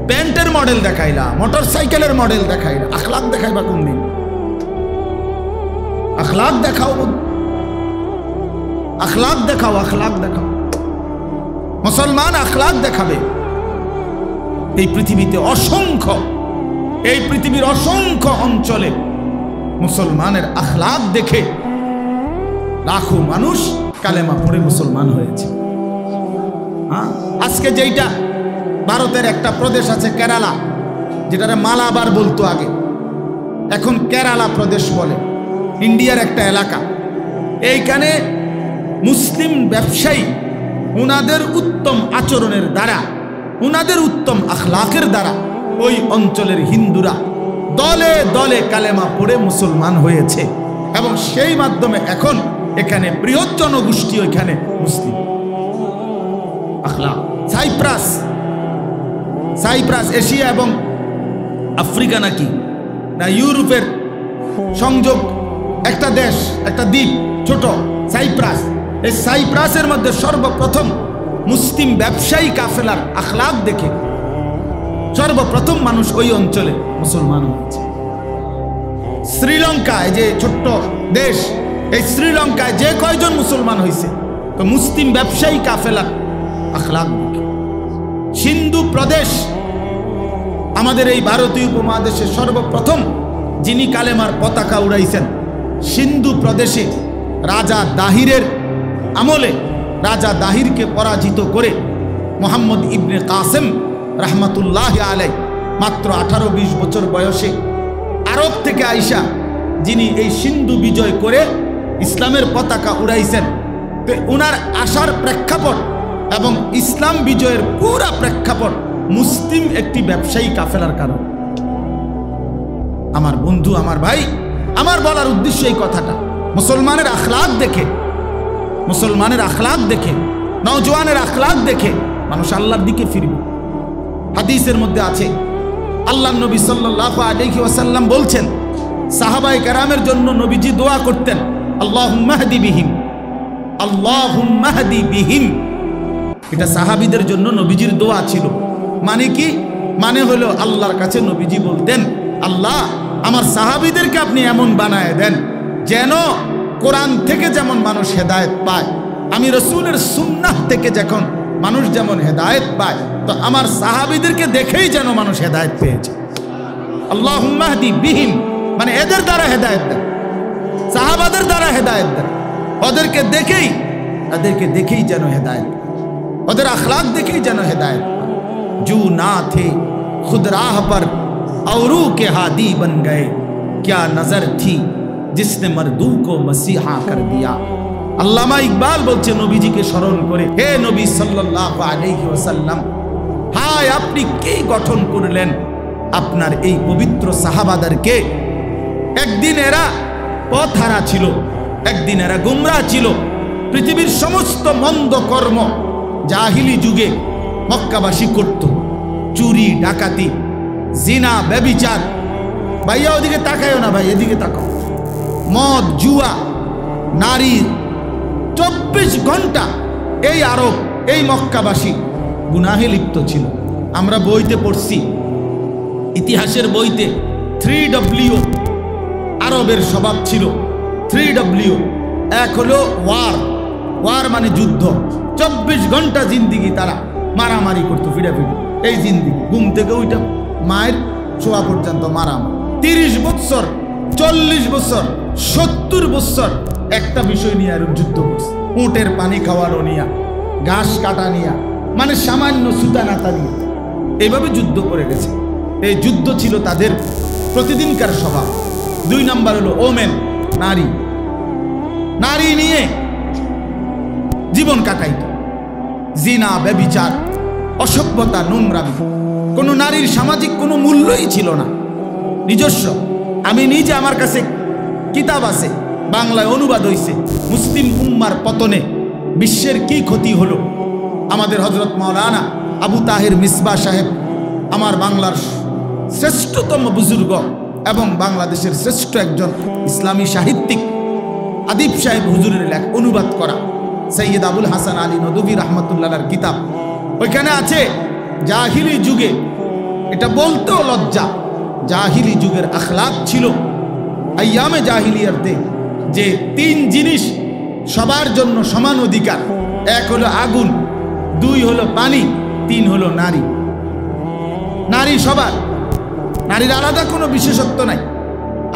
S1: প্যান্টের মডেল দেখাইলা, মোটরসাইকেলের মডেল দেখাইলা, আখলাক দেখাইবা কোন দিন? আখলাক দেখাও, আখলাক দেখাও, আখলাক দেখাও। মুসলমান আখলাক দেখাবে। এই পৃথিবীতে অসংখ্য, এই পৃথিবীর অসংখ্য অঞ্চলে মুসলমানের আখলাক দেখে লাখো মানুষ কালেমা পড়ে মুসলমান হয়েছে। আজকে যেইটা ভারতের একটা প্রদেশ আছে কেরালা, যেটারে মালাবার বলতো আগে, এখন কেরালা প্রদেশ বলে, ইন্ডিয়ার একটা এলাকা। এইখানে মুসলিম ব্যবসায়ী উনাদের উত্তম আচরণের দ্বারা, উনাদের উত্তম আখলাকের দ্বারা ওই অঞ্চলের হিন্দুরা দলে দলে কালেমা পড়ে মুসলমান হয়েছে, এবং সেই মাধ্যমে এখন এখানে বৃহৎ জনগোষ্ঠী ওইখানে মুসলিম। আখলাক। সাইপ্রাস এশিয়া এবং আফ্রিকা নাকি না ইউরোপের সংযোগ একটা দেশ, একটা দ্বীপ, ছোট সাইপ্রাস। এই সাইপ্রাসের মধ্যে সর্বপ্রথম মুসলিম ব্যবসায়ী কাফেলার আখলাক দেখে সর্বপ্রথম মানুষ ওই অঞ্চলে মুসলমান হয়েছে। শ্রীলঙ্কায়, যে ছোট্ট দেশ, এই শ্রীলঙ্কায় যে কয়জন মুসলমান হয়েছে, তো মুসলিম ব্যবসায়ী কাফেলার আখলাক দেখে। সিন্ধু প্রদেশ, আমাদের এই ভারতীয় উপমহাদেশে সর্বপ্রথম যিনি কালেমার পতাকা উড়াইছেন, সিন্ধু প্রদেশে রাজা দাহিরের আমলে, রাজা দাহিরকে পরাজিত করে মোহাম্মদ ইবনে কাসেম রাহমাতুল্লাহ আলাই মাত্র 18-20 বছর বয়সে আরব থেকে আইসা যিনি এই সিন্ধু বিজয় করে ইসলামের পতাকা উড়াইছেন, তো ওনার আসার প্রেক্ষাপট এবং ইসলাম বিজয়ের পুরা প্রেক্ষাপট মুসলিম একটি ব্যবসায়ী কাফেলার কারণ। আমার বন্ধু, আমার ভাই, আমার বলার উদ্দেশ্য এই কথাটা, মুসলমানের আখলাক দেখে, মুসলমানের আখলাক দেখে, নওজওয়ানের আখলাক দেখে মানুষ আল্লাহর দিকে ফিরবে। হাদিসের মধ্যে আছে আল্লাহর নবী সাল্লাল্লাহু আলাইহি ওয়াসাল্লাম বলছেন, সাহাবায়ে কেরামের জন্য নবীজি দোয়া করতেন, আল্লাহুম্মা হদি বিহিম, আল্লাহুম্মা হদি বিহিম। এটা সাহাবীদের জন্য নবীজির দোয়া ছিল। মানে কি? মানে হলো আল্লাহর কাছে নবীজি বলতেন, আল্লাহ আমার সাহাবীদেরকে আপনি এমন বানায় দেন যেন কোরআন থেকে যেমন মানুষ হেদায়েত পায়, আমি রাসূলের সুন্নাহ থেকে যখন মানুষ যেমন হেদায়েত পায়, তো আমার সাহাবীদেরকে দেখেই যেন মানুষ হেদায়েত পেয়েছে। আল্লাহুম্মা হদি বিহিম মানে এদের দ্বারা হেদায়েত দেন, সাহাবাদের দ্বারা হেদায়েত দেন, ওদেরকে দেখেই যেন হেদায়েত, ওদের আখলাক দেখেই যেন হেদায়েত। जो ना थे खुद राह पर औरों के हादी बन गए, क्या नजर थी जिसने मर्दू को मसीहा कर दिया। আল্লামা ইকবাল বলছে নবীজিকে স্মরণ করে, হে নবী সাল্লাল্লাহু আলাইহি ওয়াসাল্লাম, হায় আপনি কি গঠন করলেন আপনার এই পবিত্র সাহাবাদেরকে। একদিন এরা পথহারা ছিল, একদিন এরা গুমরাহ ছিল। পৃথিবীর সমস্ত মন্দ কর্ম জাহিলি যুগে মক্কাবাসী করত, চুরি ডাকাতি জিনা ব্যভিচার। ভাইয়া ওদিকে তাকায়ও না ভাই, এদিকে তাকাও। মদ জুয়া নারী 24 ঘন্টা এই আরব এই মক্কাবাসী গুনাহে লিপ্ত ছিল। আমরা বইতে পড়ছি, ইতিহাসের বইতে 3W আরবের স্বভাব ছিল। 3W, এক হলো ওয়ার মানে যুদ্ধ। 24 ঘন্টা জিন্দিগি তারা মারামারি করতো, ফিডাফিডি। এই জিন্দিগি ঘুম থেকে ওইটা মায়ের শোয়া পর্যন্ত মারামারি। 30 বছর 40 বছর 70 বছর একটা বিষয় নিয়ে আর যুদ্ধ করছে। উটের পানি খাওয়ানো নিয়া, ঘাস কাটা নিয়া, মানে সামান্য সুতা নাতা নিয়ে এইভাবে যুদ্ধ করে গেছে। এই যুদ্ধ ছিল তাদের প্রতিদিনকার স্বভাব। 2 নাম্বার হলো ওমেন, নারী নিয়ে জীবন কাটাইত। জিনা ব্যভিচার অসভ্যতা নোংরামি, কোনো নারীর সামাজিক কোনো মূল্যই ছিল না নিজস্ব। আমি নিজে, আমার কাছে কিতাব আছে, বাংলায় অনুবাদ হয়েছে, মুসলিম উম্মার পতনে বিশ্বের কি ক্ষতি হলো। আমাদের হযরত মাওলানা আবু তাহের মিসবাহ সাহেব, আমার বাংলার শ্রেষ্ঠতম বুজুর্গ এবং বাংলাদেশের শ্রেষ্ঠ একজন ইসলামী সাহিত্যিক আদিব সাহেব হুজুরের লেখা অনুবাদ করা সৈয়দ আবুল হাসান আলী নদভী রাহমাতুল্লাহর কিতাব। ওইখানে আছে জাহিলি যুগে, এটা বলতেও লজ্জা, জাহিলি যুগের আখলাক ছিল আইয়ামে জাহিলিয়াতে যে 3 জিনিস সবার জন্য সমান অধিকার। 1 হলো আগুন, 2 হলো পানি, 3 হলো নারী। নারী সবার, নারীর আলাদা কোনো বিশেষত্ব নাই,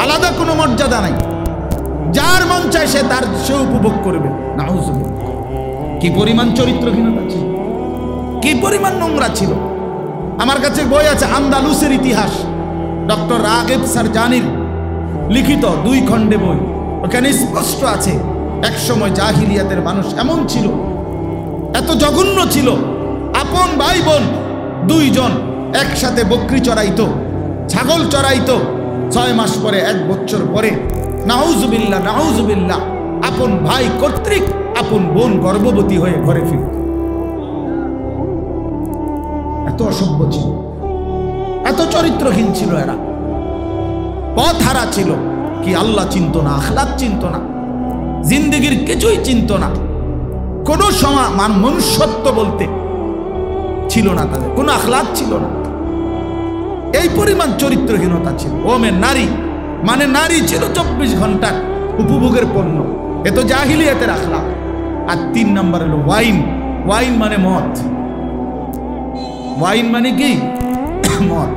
S1: আলাদা কোনো মর্যাদা নাই। যার মন চায় সে উপভোগ করবে। নাউজুবিল্লাহ। কি পরিমাণ চরিত্রহীনতা ছিল, কি পরিমাণ নোংরা ছিল। আমার কাছে বই আছে আন্দালুসের ইতিহাস, ডক্টর রাগেব সারজানির লিখিত 2 খণ্ডে বই। ওখানে স্পষ্ট আছে একসময় জাহিলিয়াতের মানুষ এমন ছিল, এত জঘন্য ছিল, আপন ভাই বোন 2 জন একসাথে বকরি চড়াইতো, ছাগল চড়াইতো। 6 মাস পরে, 1 বছর পরে, নাউজুবিল্লাহ নাউজুবিল্লাহ, আপন ভাই কর্তৃক আপন বোন গর্ভবতী হয়ে ঘরে ফিরত। এত অসভ্য ছিল, এত চরিত্রহীন ছিল এরা, পথ হারা ছিল। কি আল্লাহ চিনত না, আখলাক চিনত না, জিন্দেগির কিছুই চিনত না, কোনো মনুষ্যত্ব বলতে ছিল না তাদের, কোনো আখলাক ছিল না। এই পরিমাণ চরিত্রহীনতা ছিল। ওমেন নারী মানে নারী ছিল 24 ঘন্টার উপভোগের পণ্য। এ তো জাহিলিয়াতের আখলাক। আর 3 নাম্বার হলো ওয়াইন। ওয়াইন মানে মদ। ওয়াইন মানে কি? মদ।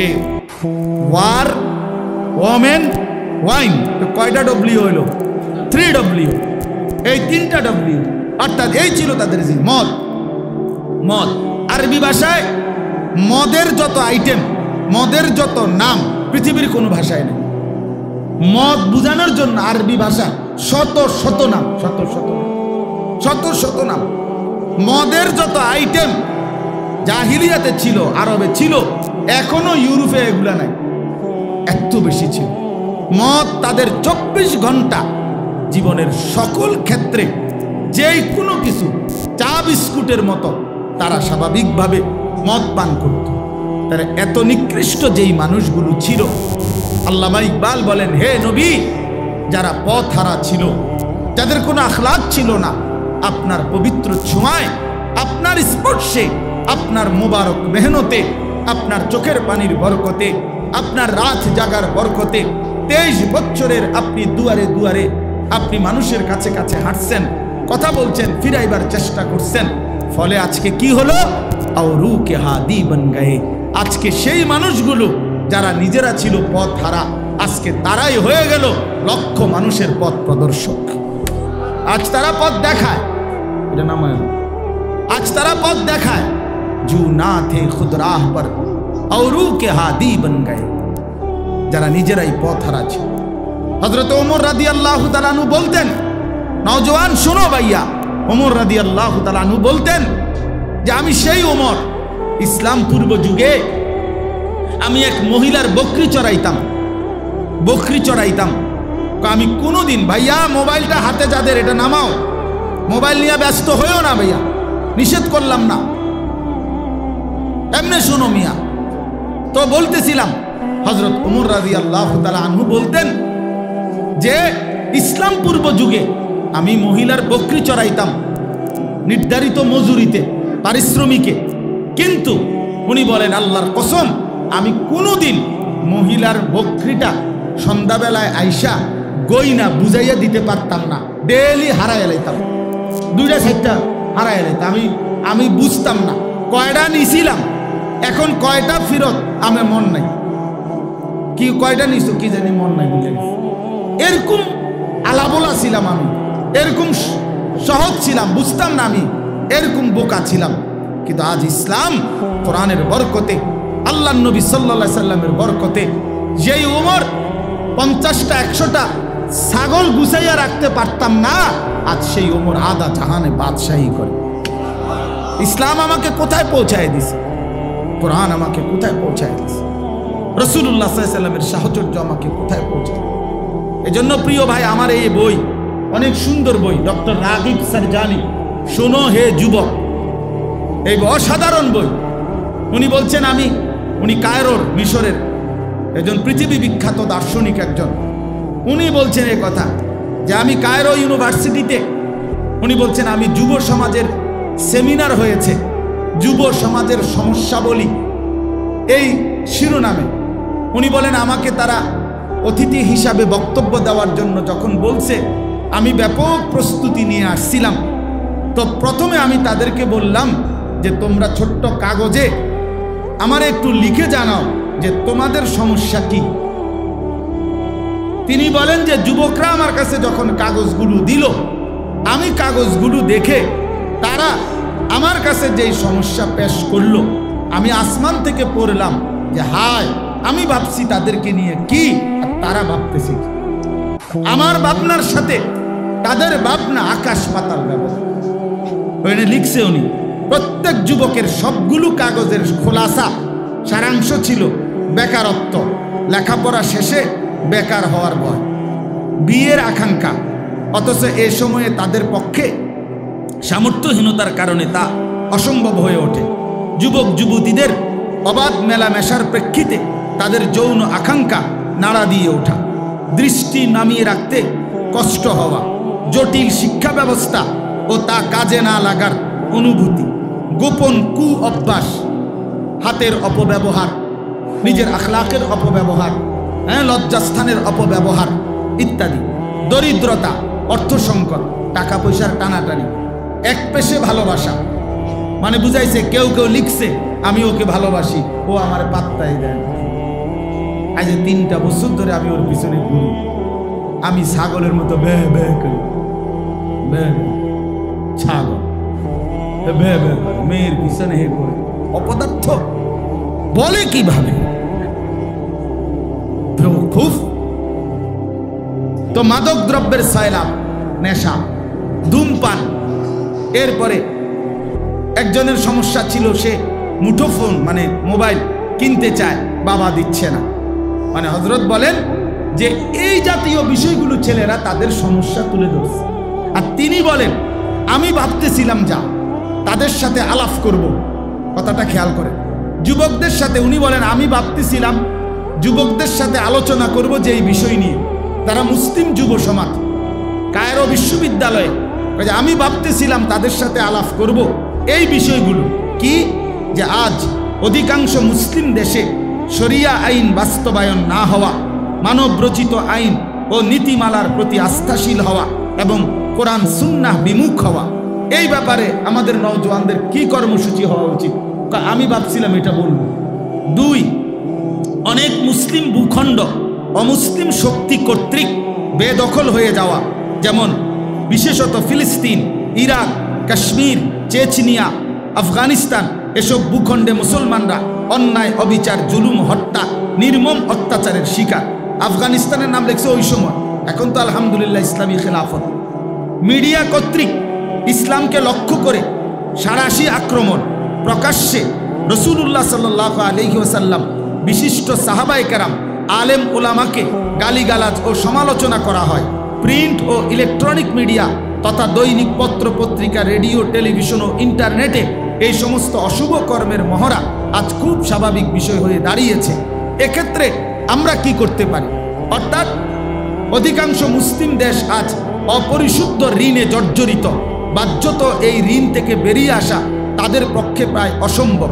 S1: এই ওয়ার, ওমেন, ওয়াইন, কয়টা ডব্লিউ হইল? 3W। এই 3টা W, অর্থাৎ এই ছিল তাদের মদ। মদ আরবি ভাষায় মদের যত আইটেম, মদের যত নাম পৃথিবীর কোনো ভাষায় নেই। মদ বুঝানোর জন্য আরবি ভাষা শত শত নাম, শত শত শত শত নাম। মদের যত আইটেম জাহিলিয়াতে ছিল, আরবে ছিল, এখনো ইউরোপে এগুলা নাই, এত বেশি ছিল। মদ তাদের 24 ঘন্টা জীবনের সকল ক্ষেত্রে যেই কোনো কিছু, চা বিস্কুটের মতো তারা স্বাভাবিকভাবে মদ পান করত। তারা এত নিকৃষ্ট যেই মানুষগুলো ছিল, আল্লামা ইকবাল বলেন, হে নবী, যারা পথ হারা ছিল, যাদের কোনো আখলাক ছিল না, আপনার পবিত্র ছোঁয়ায়, আপনার স্পর্শে, আপনার মোবারক মেহনতে, আপনার চোখের পানির বরকতে, আপনার রাত জাগার বরকতে 23 বছরের আপনি দুয়ারে দুয়ারে আপনি মানুষের কাছে কাছে হাঁটছেন, কথা বলছেন, ফিরাইবার চেষ্টা করছেন। ফলে আজকে কি হলো? আওরু কে হাদি বন গয়ে। আজকে সেই মানুষগুলো যারা নিজেরা ছিল পথ হারা, আজকে তারাই হয়ে গেল লক্ষ মানুষের পথ প্রদর্শক। আজ তারা পথ দেখায়, এটা নাম আজ তারা পথ দেখায়। জু না থে খুদ রাহ পর আওরু কে হাদি বন গয়ে, যারা নিজেরাই পথ হারা ছিল। হযরত ওমর রাদিয়াল্লাহু তাআলা আনহু বলতেন, নওজওয়ান শোনো ভাইয়া, ওমর রাদিয়াল্লাহু তাআলা আনহু বলতেন যে আমি সেই ওমর, ইসলাম পূর্ব যুগে আমি এক মহিলার বকরি চড়াইতাম, বকরি চড়াইতাম। আমি কোনোদিন, ভাইয়া মোবাইলটা হাতে যাদের, এটা নামাও, মোবাইল নিয়ে ব্যস্ত হয়েও না ভাইয়া, নিষেধ করলাম না, এমনি শোনো মিয়া। তো বলতেছিলাম, হযরত ওমর রাদিয়াল্লাহু তাআলা আনহু বলতেন যে ইসলাম পূর্ব যুগে আমি মহিলার বকরি চড়াইতাম নির্ধারিত মজুরিতে, পারিশ্রমিকে, কিন্তু উনি বলেন আল্লাহর কসম আমি কোনোদিন মহিলার বকরিটা সন্ধ্যাবেলায় আইসা গইনা বুঝাইয়া দিতে পারতাম না, ডেলি হারাইয়া লাইতাম, 2টা 4টা হারাইয়া লাইতাম। আমি বুঝতাম না কয়টা নিছিলাম, এখন কয়টা ফিরত আমার মন নাই, কি কয়টা নিছো কি জানি মন নাই, বুঝে গেছি। এরকম আলাবোলা ছিলাম আমি, এরকম সহজ ছিলাম, বুঝতাম না আমি, এরকম বোকা ছিলাম। কিন্তু আজ ইসলাম কোরআনের বরকতে, আল্লাহর নবী সাল্লাল্লাহু আলাইহি সাল্লামের বরকতে, যেই ওমর 50টা 100টা ছাগল গুছাইয়া রাখতে পারতাম না, আজ সেই ওমর আধা জাহানে বাদশাহী করে। ইসলাম আমাকে কোথায় পৌঁছায় দিছে, কোরআন আমাকে কোথায় পৌঁছায় দিছে, রাসূলুল্লাহ সাল্লাল্লাহু আলাইহি সাল্লামের সাহচর্য আমাকে কোথায় পৌঁছায়। এজন্য প্রিয় ভাই, আমার এই বই অনেক সুন্দর বই, ডক্টর রাগিব সারজানি, শোনো হে যুবক, এই অসাধারণ বই। উনি বলছেন উনি কায়রোর, মিশরের একজন পৃথিবী বিখ্যাত দার্শনিক একজন। উনি বলছেন এই কথা যে আমি কায়রো ইউনিভার্সিটিতে, উনি বলছেন আমি যুব সমাজের সেমিনার হয়েছে, যুব সমাজের সমস্যাবলী এই শিরোনামে। উনি বলেন আমাকে তারা অতিথি হিসাবে বক্তব্য দেওয়ার জন্য যখন বলছে, আমি ব্যাপক প্রস্তুতি নিয়ে আসছিলাম। তো প্রথমে আমি তাদেরকে বললাম যে তোমরা ছোট্ট কাগজে আমার একটু লিখে জানাও যে তোমাদের সমস্যা কি। তিনি বলেন যে যুবকরা আমার কাছে যখন কাগজগুলো দিল, আমি কাগজগুলো দেখে তারা আমার কাছে যেই সমস্যা পেশ করলো, আমি আসমান থেকে পড়লাম যে হায়, আমি ভাবছি তাদেরকে নিয়ে কি, আর তারা ভাবতেছে কি। আমার ভাবনার সাথে তাদের ভাবনা আকাশ পাতাল ব্যবধান। ওখানে লিখছে উনি, প্রত্যেক যুবকের সবগুলো কাগজের খোলাসা সারাংশ ছিল বেকারত্ব, লেখাপড়া শেষে বেকার হওয়ার ভয়, বিয়ের আকাঙ্ক্ষা, অথচ এ সময়ে তাদের পক্ষে সামর্থ্যহীনতার কারণে তা অসম্ভব হয়ে ওঠে। যুবক যুবতীদের অবাধ মেলামেশার প্রেক্ষিতে তাদের যৌন আকাঙ্ক্ষা নাড়া দিয়ে ওঠা, দৃষ্টি নামিয়ে রাখতে কষ্ট হওয়া, জটিল শিক্ষা ব্যবস্থা ও তা কাজে না লাগার অনুভূতি, গোপন কু অভ্যাস, হাতের অপব্যবহার, নিজের আখলাকের অপব্যবহার, লজ্জাস্থানের অপব্যবহার ইত্যাদি, দরিদ্রতা, অর্থ সংকট, টাকা পয়সার টানাটানি, এক পেশে ভালোবাসা। মানে বুঝাইছে, কেউ কেউ লিখছে আমি ওকে ভালোবাসি, ও আমার পাত্তাই দেয়। আজ 3টা বছর ধরে আমি ওর পিছনে ঘুরি, আমি ছাগলের মতো বে বে করি, ছাগল বে বে করে মেয়ের পিছনে হে করে, অপদার্থ বলে কিভাবে? খুব তো মাদক দ্রব্যের সয়লাব, নেশা, ধূমপান। এরপরে একজনের সমস্যা ছিল, সে মুঠোফোন মানে মোবাইল কিনতে চায়, বাবা দিচ্ছে না। মানে হযরত বলেন যে এই জাতীয় বিষয়গুলো ছেলেরা তাদের সমস্যা তুলে ধরছে। আর তিনি বলেন আমি ভাবতেছিলাম যা তাদের সাথে আলাপ করব। কথাটা খেয়াল করেন, যুবকদের সাথে উনি বলেন আমি ভাবতেছিলাম যুবকদের সাথে আলোচনা করব যে এই বিষয় নিয়ে। তারা মুসলিম যুব সমাজ, কায়রো বিশ্ববিদ্যালয়ে। আমি ভাবতেছিলাম তাদের সাথে আলাপ করব এই বিষয়গুলো কি, যে আজ অধিকাংশ মুসলিম দেশে শরিয়া আইন বাস্তবায়ন না হওয়া, মানব রচিত আইন ও নীতিমালার প্রতি আস্থাশীল হওয়া এবং কোরআন সুন্নাহ বিমুখ হওয়া, এই ব্যাপারে আমাদের নওজোয়ানদের কি কর্মসূচি হওয়া উচিত। আমি ভাবছিলাম এটা বলব। 2, অনেক মুসলিম ভূখণ্ড অমুসলিম শক্তি কর্তৃক বেদখল হয়ে যাওয়া, যেমন বিশেষত ফিলিস্তিন, ইরাক, কাশ্মীর, চেচনিয়া, আফগানিস্তান। এসব ভূখণ্ডে মুসলমানরা অন্যায়, অবিচার, জুলুম, হত্যা, নির্মম অত্যাচারের শিকার। আফগানিস্তানের নাম লেখছে ওই সময়, এখন তো আলহামদুলিল্লাহ ইসলামী খেলাফত। মিডিয়া কর্তৃক ইসলামকে লক্ষ্য করে সাঁড়াশি আক্রমণ, প্রকাশ্যে রাসূলুল্লাহ সাল্লাল্লাহু আলাইহি ওয়াসাল্লাম, বিশিষ্ট সাহাবায়ে কেরাম, আলেম ওলামাকে গালিগালাজ ও সমালোচনা করা হয়। প্রিন্ট ও ইলেকট্রনিক মিডিয়া তথা দৈনিক পত্র পত্রিকা, রেডিও, টেলিভিশন ও ইন্টারনেটে এই সমস্ত অশুভ কর্মের মহড়া আজ খুব স্বাভাবিক বিষয় হয়ে দাঁড়িয়েছে। এক্ষেত্রে আমরা কি করতে পারি? অর্থাৎ অধিকাংশ মুসলিম দেশ আজ অপরিশুদ্ধ ঋণে জর্জরিত। বাধ্যত এই ঋণ থেকে বেরিয়ে আসা তাদের পক্ষে প্রায় অসম্ভব।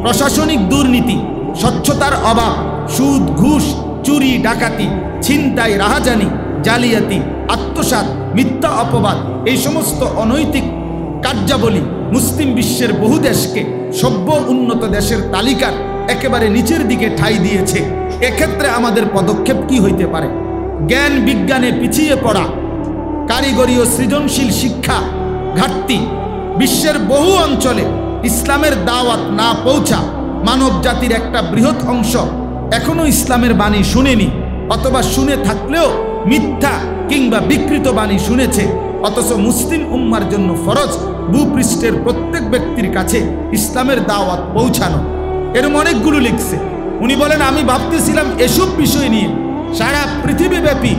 S1: প্রশাসনিক দুর্নীতি, স্বচ্ছতার অভাব, সুদ, ঘুষ, চুরি, ডাকাতি, ছিনতাই, রাহাজানি, জালিয়াতি, আত্মসাৎ, মিথ্যা অপবাদ, এই সমস্ত অনৈতিক কার্যাবলী মুসলিম বিশ্বের বহু দেশকে সভ্য উন্নত দেশের তালিকার একেবারে নিচের দিকে ঠাঁই দিয়েছে। এক্ষেত্রে আমাদের পদক্ষেপ কি হইতে পারে? জ্ঞান বিজ্ঞানে পিছিয়ে পড়া, কারিগরি ও সৃজনশীল শিক্ষা ঘাটতি, বিশ্বের বহু অঞ্চলে ইসলামের দাওয়াত না পৌঁছা, মানব জাতির একটা বৃহৎ অংশ এখনো ইসলামের বাণী শুনেনি, অথবা শুনে থাকলেও মিথ্যা কিংবা বিকৃত বাণী শুনেছে। অথচ মুসলিম উম্মার জন্য ফরজ ভূপৃষ্ঠের প্রত্যেক ব্যক্তির কাছে ইসলামের দাওয়াত পৌঁছানো। এরম অনেকগুলো লিখছে। উনি বলেন আমি ভাবতেছিলাম এসব বিষয় নিয়ে সারা পৃথিবীব্যাপী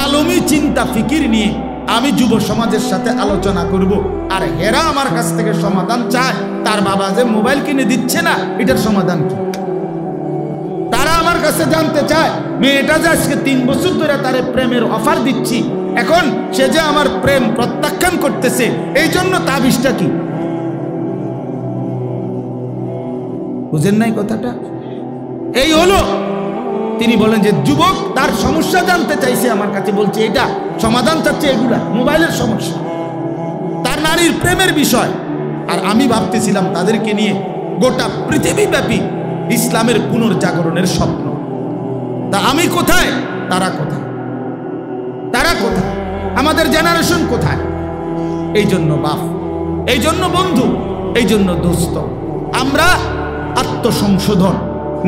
S1: আলমী চিন্তা ফিকির নিয়ে আমি যুব সমাজের সাথে আলোচনা করব। আর এরা আমার কাছ থেকে সমাধান চায়, তার বাবা যে মোবাইল কিনে দিচ্ছে না, এটার সমাধান কি? তারা আমার কাছে জানতে চায় মেয়েটা যে আজকে 3 বছর ধরে তারে প্রেমের অফার দিচ্ছি, এখন সে যে আমার প্রেম প্রত্যাখ্যান করতেছে, এই জন্য তাবিজটা কি? বুঝেন নাই কথাটা? এই হলো তিনি বলেন যে যুবক তার সমস্যা জানতে চাইছে, আমার কাছে বলছে এটা সমাধান চাচ্ছে, এগুলা মোবাইলের সমস্যা, তার নারীর প্রেমের বিষয়। আর আমি ভাবতেছিলাম তাদেরকে নিয়ে গোটা পৃথিবীব্যাপী ইসলামের পুনর্জাগরণের স্বপ্ন। তা আমি কোথায়, তারা কোথায়? তারা কোথায়? আমাদের জেনারেশন কোথায়? এই জন্য বাপ, এই জন্য বন্ধু, এই জন্য দোস্ত, আমরা আত্মসংশোধন,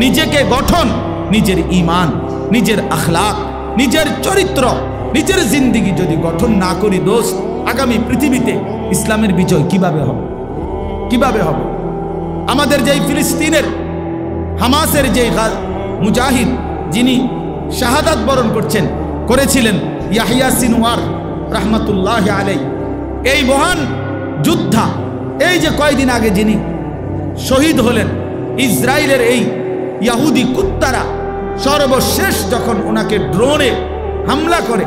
S1: নিজেকে গঠন, নিজের ঈমান, নিজের আখলাক, নিজের চরিত্র, নিজের জিন্দেগি যদি গঠন না করি দোস্ত, আগামী পৃথিবীতে ইসলামের বিজয় কিভাবে হবে? কিভাবে হবে? আমাদের যেই ফিলিস্তিনের হামাসের যে মুজাহিদ যিনি শাহাদাত বরণ করেছিলেন ইয়াহিয়া সিনওয়ার রাহমাতুল্লাহি আলাইহি, এই মহান যোদ্ধা, এই যে কয়েকদিন আগে যিনি শহীদ হলেন, ইসরায়েলের এই ইহুদি কুত্তারা সর্বশেষ যখন ওনাকে ড্রোনে হামলা করে,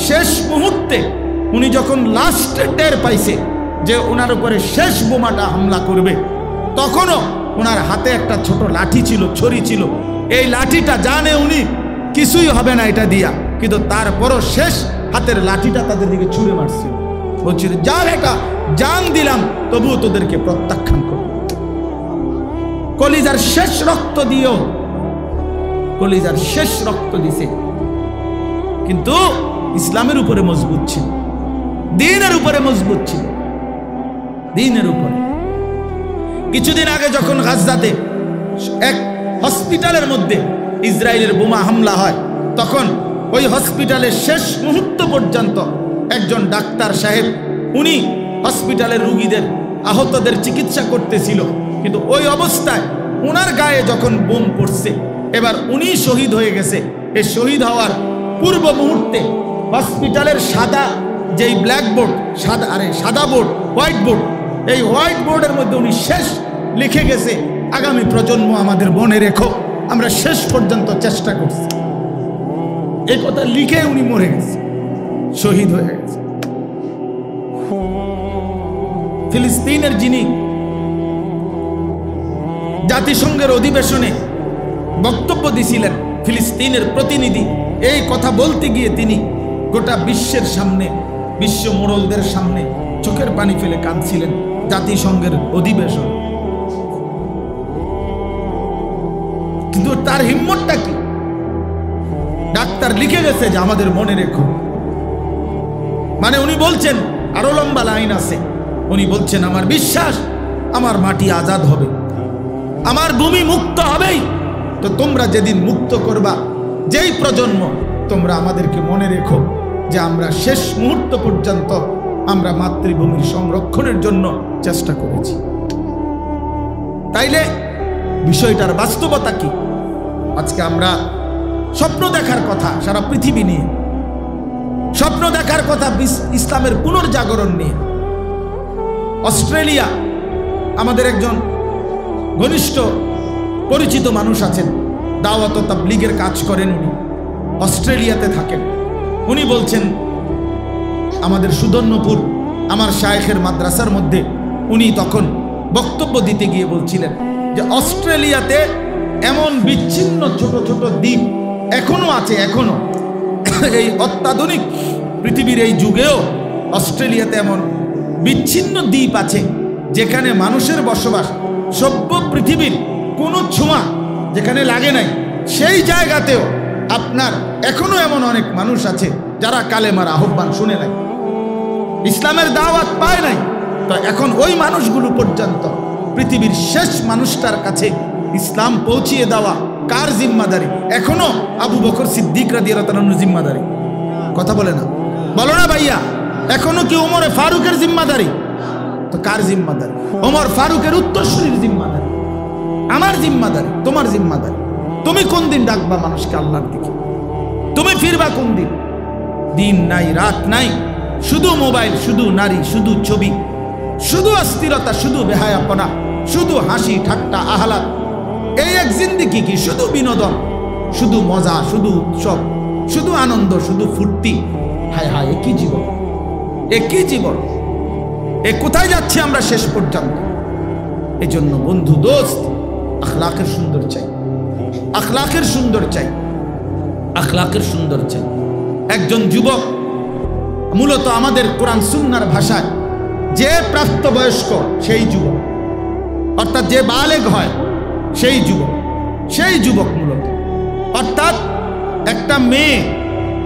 S1: শেষ মুহূর্তে উনি যখন লাস্টে টের পাইছে যে ওনার উপরে শেষ বোমাটা হামলা করবে, তখনও ওনার হাতে একটা ছোট লাঠি ছিল, ছড়ি ছিল। এই লাঠিটা জানে উনি কিছুই হবে না এটা দিয়া, কিন্তু তারপরও শেষ হাতের লাঠিটা তাদের দিকে ছুঁড়ে মারছিল, বলছিল যার এটা জান দিলাম তবুও তোদেরকে প্রত্যাখ্যান করব। কলিজার শেষ রক্ত দিও, কলিজার শেষ রক্ত দিছে, কিন্তু ইসলামের উপরে মজবুত ছিল, দ্বীনের উপরে মজবুত ছিল, দ্বীনের উপরে। কিছুদিন আগে যখন গাজাতে এক হসপিটালের মধ্যে ইসরায়েলের বোমা হামলা হয়, তখন ওই হসপিটালের শেষ মুহূর্ত পর্যন্ত একজন ডাক্তার সাহেব উনি হসপিটালের রুগীদের আহতদের চিকিৎসা করতেছিল, কিন্তু ওই অবস্থায় ওনার গায়ে যখন বোম পড়ছে, এবার উনি শহীদ হয়ে গেছে। এই শহীদ হওয়ার পূর্ব মুহূর্তে হসপিটালের সাদা যেই ব্ল্যাকবোর্ড, সাদা বোর্ড, হোয়াইট বোর্ড, এই হোয়াইট বোর্ডের মধ্যে উনি শেষ লিখে গেছে, আগামী প্রজন্ম আমাদের মনে রেখো, আমরা শেষ পর্যন্ত চেষ্টা করছি। এই কথা লিখে উনি মরে গেছে, শহীদ হয়ে গেছে। ফিলিস্তিনের যিনি জাতিসংঘের অধিবেশনে বক্তব্য দিছিলেন, ফিলিস্তিনের প্রতিনিধি, এই কথা বলতে গিয়ে তিনি গোটা বিশ্বের সামনে, বিশ্ব মোড়লদের সামনে চোখের পানি ফেলে কাঁদছিলেন। জাতিসংঘের অধিবেশন, কিন্তু তার হিম্মতটা কি? ডাক্তার লিখে গেছে যে আমাদের মনে রেখো, মানে উনি বলছেন, আরো লম্বা লাইন আছে, উনি বলছেন আমার বিশ্বাস আমার মাটি আজাদ হবে, আমার ভূমি মুক্ত হবেই। তো তোমরা যেদিন মুক্ত করবা, যেই প্রজন্ম, তোমরা আমাদেরকে মনে রেখো যে আমরা শেষ মুহূর্ত পর্যন্ত আমরা মাতৃভূমির সংরক্ষণের জন্য চেষ্টা করেছি। তাইলে বিষয়টার বাস্তবতা কি? আজকে আমরা স্বপ্ন দেখার কথা সারা পৃথিবী নিয়ে, স্বপ্ন দেখার কথা ইসলামের পুনর্জাগরণ নিয়ে। অস্ট্রেলিয়া, আমাদের একজন ঘনিষ্ঠ পরিচিত মানুষ আছেন, দাওয়াত ও তাবলীগের কাজ করেন, উনি অস্ট্রেলিয়াতে থাকেন। উনি বলছেন আমাদের সুদর্ণপুর আমার শায়েখের মাদ্রাসার মধ্যে উনি তখন বক্তব্য দিতে গিয়ে বলছিলেন যে অস্ট্রেলিয়াতে এমন বিচ্ছিন্ন ছোট ছোট দ্বীপ এখনো আছে, এখনো এই অত্যাধুনিক পৃথিবীর এই যুগেও অস্ট্রেলিয়াতে এমন বিচ্ছিন্ন দ্বীপ আছে যেখানে মানুষের বসবাস সভ্য পৃথিবীর কোনো ছোঁয়া যেখানে লাগে নাই, সেই জায়গাতেও আপনার এখনো এমন অনেক মানুষ আছে যারা কালেমার আহ্বান শুনে নাই, ইসলামের দাওয়াত পায় নাই। তো এখন ওই মানুষগুলো পর্যন্ত, পৃথিবীর শেষ মানুষটার কাছে ইসলাম পৌঁছিয়ে দেওয়া কার জিম্মাদারি? এখনো আবু বকর সিদ্দিক রাদিয়াল্লাহু তাআলার জিম্মাদারি। কথা বলে না, বলো না ভাইয়া, এখনো কি ওমর ফারুকের জিম্মাদারি? তো কার জিম্মাদারি? ওমর ফারুকের উত্তরসূরির জিম্মাদারি, আমার জিম্মাদারি, তোমার জিম্মাদারি। তুমি কোন দিন ডাকবা মানুষকে আল্লাহর দিকে? তুমি ফিরবা কোন দিন? দিন নাই, রাত নাই, শুধু মোবাইল, শুধু নারী, শুধু ছবি, শুধু অস্থিরতা, শুধু বেহায়াপনা, শুধু হাসি ঠাট্টা আহ্লাদ। এই এক জিন্দেগি কি? শুধু বিনোদন, শুধু মজা, শুধু উৎসব, শুধু আনন্দ, শুধু ফুর্তি। হায় হায়, একই জীবন, একই জীবন। এ কোথায় যাচ্ছি আমরা শেষ পর্যন্ত? এই জন্য বন্ধু, দোস্ত, আখলাকের সুন্দর চাই, আখলাকের সুন্দর চাই, আখলাকের সুন্দর চাই। একজন যুবক, মূলত আমাদের কোরআন সুন্নাহর ভাষায় যে প্রাপ্তবয়স্ক সেই যুবক, অর্থাৎ যে বালেগ হয় সেই যুবক, সেই যুবক মূলত, অর্থাৎ একটা মেয়ে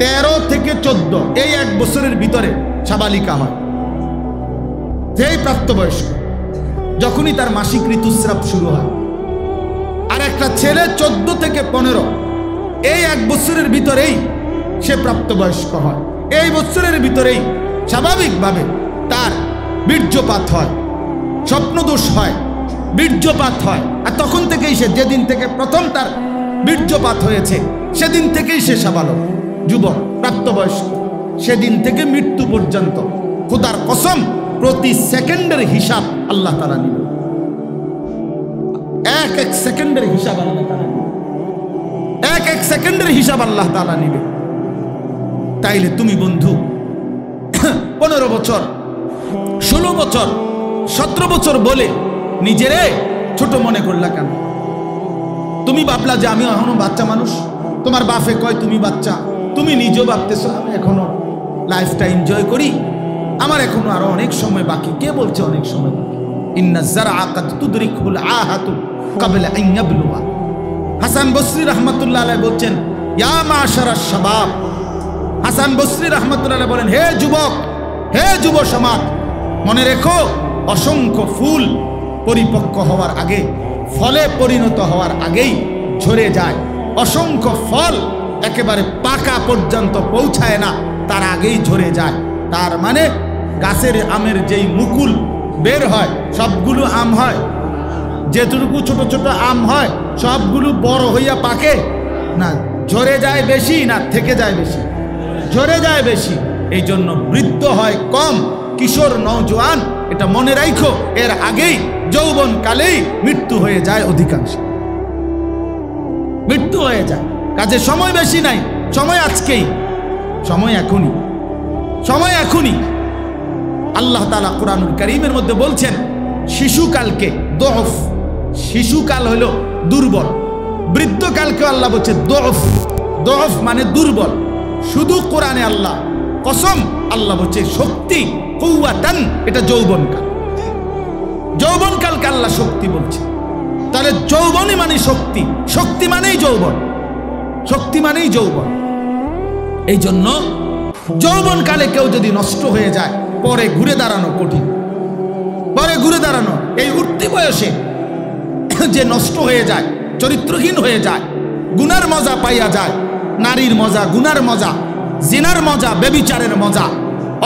S1: 13 থেকে 14 এই 1 বছরের ভিতরে সাবালিকা হয়, যেই প্রাপ্তবয়স্ক, যখনই তার মাসিক ঋতুস্রাব শুরু হয়। আর একটা ছেলে 14 থেকে 15 এই 1 বছরের ভিতরেই সে প্রাপ্তবয়স্ক হয়। এই বছরের ভিতরেই স্বাভাবিকভাবে তার বীর্যপাত হয়, স্বপ্নদোষ হয়, বীর্যপাত হয়। আর তখন থেকেই সে, যেদিন থেকে প্রথম তার বীর্যপাত হয়েছে সেদিন থেকেই সে সাবালক, যুবক, প্রাপ্তবয়স্ক। সেদিন থেকে মৃত্যু পর্যন্ত খোদার কসম প্রতি সেকেন্ডের হিসাব আল্লাহ তাআলা নিবে, এক এক সেকেন্ডের হিসাব আল্লাহ তাআলা নিবে, এক এক সেকেন্ডের হিসাব আল্লাহ তাআলা নিবে। তাইলে তুমি বন্ধু 15 বছর, 16 বছর, 17 বছর বলে নিজেরে ছোট মনে করলা কেন? তুমি ভাবলা যে আমি এখনো বাচ্চা মানুষ, তোমার বাপে কয় তুমি বাচ্চা, তুমি নিজেও ভাবতেছো আমি এখনো লাইফটা এনজয় করি, আমার এখনো আরো অনেক সময় বাকি। কে বলছে অনেক সময় বাকি? ইন্না যারআ কাদ তুদরিকুল আহাতু ক্বাবলা আন ইয়াবলুগা। হাসান বসরি রাহমাতুল্লাহ আলাইহি বলছেন, ইয়া মাশারাশ শাবাব। হাসান বসরি রাহমাতুল্লাহ আলাইহি বলেন, হে যুবক, হে যুব সমাজ, মনে রেখো অসংখ্য ফুল পরিপক্ক হওয়ার আগে, ফলে পরিণত হওয়ার আগেই ঝরে যায়, অসংখ্য ফল একেবারে পাকা পর্যন্ত পৌঁছায় না, তার আগেই ঝরে যায়। তার মানে গাছের আমের যেই মুকুল বের হয় সবগুলো আম হয়? যেটুকু ছোট ছোট আম হয় সবগুলো বড় হইয়া পাকে না, ঝরে যায় বেশি না থেকে যায় বেশি? ঝরে যায় বেশি। এই জন্য বৃদ্ধ হয় কম, কিশোর নওজোয়ান এটা মনে রাখো, এর আগেই যৌবন কালেই মৃত্যু হয়ে যায়, অধিকাংশ মৃত্যু হয়ে যায়। কাজে সময় বেশি নাই, সময় আজকেই, সময় এখনই, সময় এখনই। আল্লাহ তাআলা কুরআনুল কারীমের মধ্যে বলছেন শিশুকালকে দফ, শিশুকাল হলো দুর্বল, বৃদ্ধকালকে আল্লাহ বলছে দফ, দফ মানে দুর্বল। শুধু কোরআনে আল্লাহ কসম, আল্লাহ বলছে শক্তি কুওয়াতান, এটা যৌবনকাল, যৌবনকালকে আল্লাহ শক্তি বলছে। তাহলে যৌবনই মানে শক্তি, শক্তি মানেই যৌবন, শক্তি মানেই যৌবন। এই জন্য যৌবনকালে কেউ যদি নষ্ট হয়ে যায় পরে ঘুরে দাঁড়ানো কঠিন, পরে ঘুরে দাঁড়ানো। এই উঠতি বয়সে যে নষ্ট হয়ে যায়, চরিত্রহীন হয়ে যায়, গুনার মজা পাইয়া যায়, নারীর মজা, গুনার মজা, জিনার মজা, বেবিচারের মজা,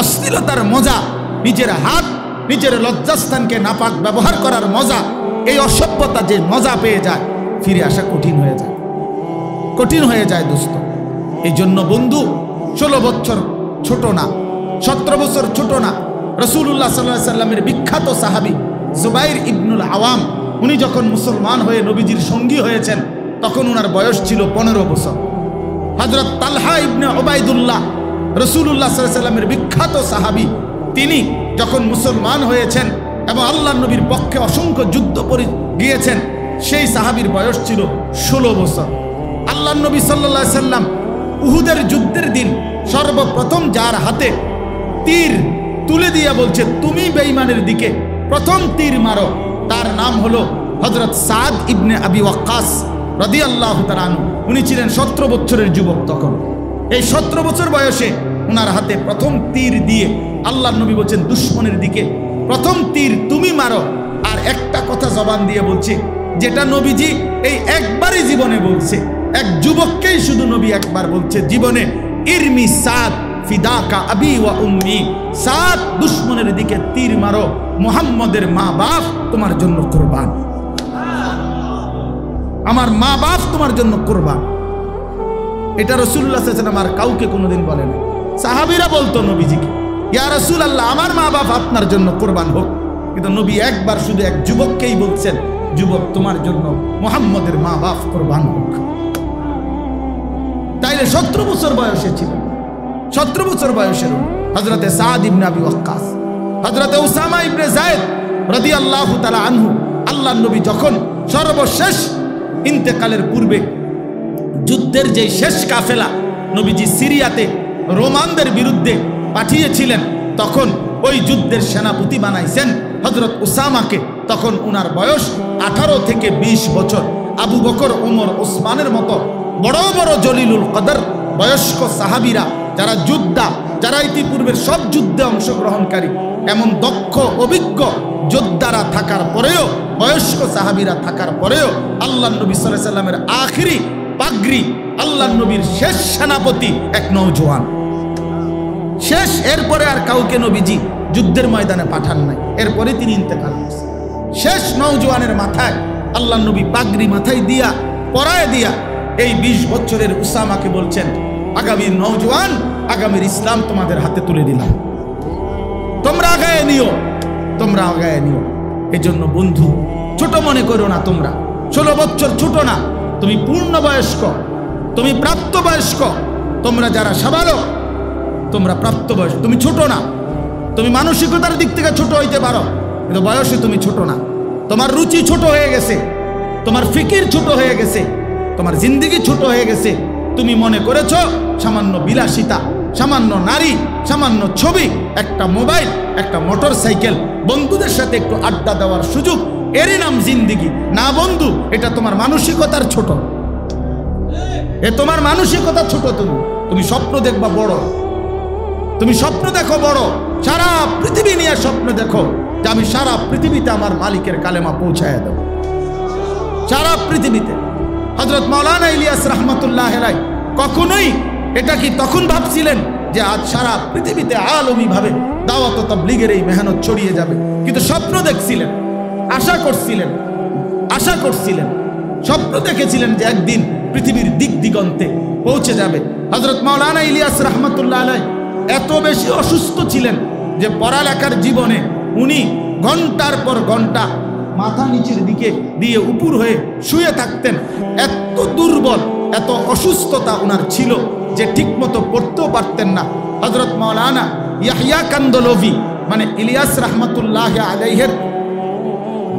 S1: অশ্লীলতার মজা, নিজের হাত নিজের লজ্জাস্থানকে নাপাক ব্যবহার করার মজা, এই অসভ্যতা যে মজা পেয়ে যায় ফিরে আসা কঠিন হয়ে যায়, কঠিন হয়ে যায় দোস্ত। এই জন্য বন্ধু 16 বছর ছোট না, 17 বছর ছোট না। রাসূলুল্লাহ সাল্লাল্লাহু আলাইহি সাল্লামের বিখ্যাত সাহাবী জুবাইর ইবনুল আওয়াম, উনি যখন মুসলমান হয়ে নবীজির সঙ্গী হয়েছেন তখন ওনার বয়স ছিল 15 বছর। হযরত তালহা ইবনে উবাইদুল্লাহ, রাসূলুল্লাহ সাল্লাল্লাহু আলাইহি সাল্লামের বিখ্যাত সাহাবী, তিনি যখন মুসলমান হয়েছেন এবং আল্লাহর নবীর পক্ষে অসংখ্য যুদ্ধ করে গিয়েছেন, সেই সাহাবীর বয়স ছিল 16 বছর। আল্লাহর নবী সাল্লাল্লাহু আলাইহি সাল্লাম উহুদের যুদ্ধের দিন সর্বপ্রথম যার হাতে তীর তুলে দিয়ে বলছে তুমি বেঈমানের দিকে প্রথম তীর মারো, তার নাম হলো হযরত সাদ ইবনে আবি ওয়াক্কাস রাদিয়াল্লাহু তাআলা আনহু। উনি ছিলেন 17 বছরের যুবক তখন। এই 17 বছর বয়সে ওনার হাতে প্রথম তীর দিয়ে আল্লাহর নবী বলছেন দুশমনের দিকে প্রথম তীর তুমি মারো। আর একটা কথা জবান দিয়ে বলছে, যেটা নবীজি এই একবারই জীবনে বলছে, এক যুবককেই শুধু নবী একবার বলছে জীবনে, ইরমি সাদ ফিদাকা আবি ওয়া উম্মি, সাদ দুশমনের দিকে তীর মারো, মুহাম্মদের মা বাপ তোমার জন্য কুরবান, আমার মা বাপ তোমার জন্য কুরবান। এটা রাসূলুল্লাহ সাল্লাল্লাহু আলাইহি ওয়াসাল্লাম আর কাউকে কোনোদিন বলে না। সাহাবীরা বলতো নবীজিকে, ইয়া রাসূলুল্লাহ আমার মা বাপ আপনার জন্য কুরবান হোক, কিন্তু নবী একবার শুধু এক যুবককেই বলছেন, যুবক তোমার জন্য মুহাম্মদের মা বাপ কুরবান হোক। তাইলে 17 বছর বয়সে ছিল, 17 বছর বয়সের হযরতে সাদ ইবনে আবি ওয়াক্কাস, হযরতে উসামা ইবনে যায়েদ রাদিয়াল্লাহু তাআলা আনহু, আল্লাহর নবী যখন সর্বশেষ ইন্তেকালের পূর্বে যুদ্ধের যে শেষ কাফেলা নবীজি সিরিয়াতে রোমানদের বিরুদ্ধে পাঠিয়েছিলেন, তখন ওই যুদ্ধের সেনাপতি বানাইছেন হযরত উসামাকে। তখন উনার বয়স 18 থেকে 20 বছর। আবু বকর, ওমর, ওসমানের মতো বড় বড় জলিলুল কদর বয়স্ক সাহাবীরা, যারা যোদ্ধা, যারা ইতিপূর্বের সব যুদ্ধে অংশগ্রহণকারী, এমন দক্ষ অভিজ্ঞ যোদ্ধারা থাকার পরেও, বয়স্ক সাহাবীরা থাকার পরেও আল্লাহর নবী সাল্লাল্লাহু আলাইহি সাল্লামের আখিরি পাগড়ি, আল্লাহর নবীর শেষ সেনাপতি এক নওজোয়ান, শেষ। এরপরে আর কাউকে নবীজি যুদ্ধের ময়দানে পাঠান নাই, এরপরে তিনি ইন্তেকাল করেছেন। শেষ নওজোয়ানের মাথায় আল্লাহর নবী পাগড়ি মাথায় দিয়া পরায় দিয়া এই 20 বছরের উসামাকে বলছেন, আগামীর নওজোয়ান, আগামীর ইসলাম তোমাদের হাতে তুলে দিলাম, তোমরা আগায় নিও, তোমরা আগায় নিও। এই জন্য বন্ধু ছোট মনে করো না, তোমরা 16 বছর ছোট না, তুমি পূর্ণবয়স্ক, তুমি প্রাপ্তবয়স্ক, তোমরা যারা সাবালক, তোমরা প্রাপ্তবয়স্ক, তুমি ছোট না। তুমি মানসিকতার দিক থেকে ছোট হইতে পারো, কিন্তু বয়সে তুমি ছোট না। তোমার রুচি ছোট হয়ে গেছে, তোমার ফিকির ছোট হয়ে গেছে, তোমার জিন্দেগি ছোট হয়ে গেছে। তুমি মনে করেছ সামান্য বিলাসিতা, সামান্য নারী, সামান্য ছবি, একটা মোবাইল, একটা মোটর সাইকেল, বন্ধুদের সাথে একটু আড্ডা দেওয়ার সুযোগ, এরই নাম জিন্দেগি। না বন্ধু, এটা তোমার মানসিকতার ছোট, এ তোমার মানসিকতা ছোট। তুমি স্বপ্ন দেখবা বড়, তুমি স্বপ্ন দেখো বড়, সারা পৃথিবী নিয়ে স্বপ্ন দেখো যে আমি সারা পৃথিবীতে আমার মালিকের কালেমা পৌঁছায় দেব, সারা পৃথিবীতে। হযরত মাওলানা ইলিয়াস রাহমাতুল্লাহ আলাইহি কখনোই এটা কি তখন ভাবছিলেন যে আজ সারা পৃথিবীতে আলমী ভাবে দাওয়াত ও তাবলীগের এই মেহনত ছড়িয়ে যাবে? কিন্তু স্বপ্ন দেখছিলেন, আশা করছিলেন, স্বপ্ন দেখেছিলেন যে একদিন পৃথিবীর দিক দিগন্তে পৌঁছে যাবে। হযরত মাওলানা ইলিয়াস রাহমাতুল্লাহ আলাইহি এত বেশি অসুস্থ ছিলেন যে পড়ালেখার জীবনে উনি ঘন্টার পর ঘন্টা মাথা নিচের দিকে দিয়ে উপর হয়ে শুয়ে থাকতেন। এত দুর্বল, এত অসুস্থতা ওনার ছিল যে ঠিকমতো পড়তেও পারতেন না। হযরত মাওলানা ইয়াহইয়া কান্দলভি মানে ইলিয়াস রাহমাতুল্লাহ আলাইহির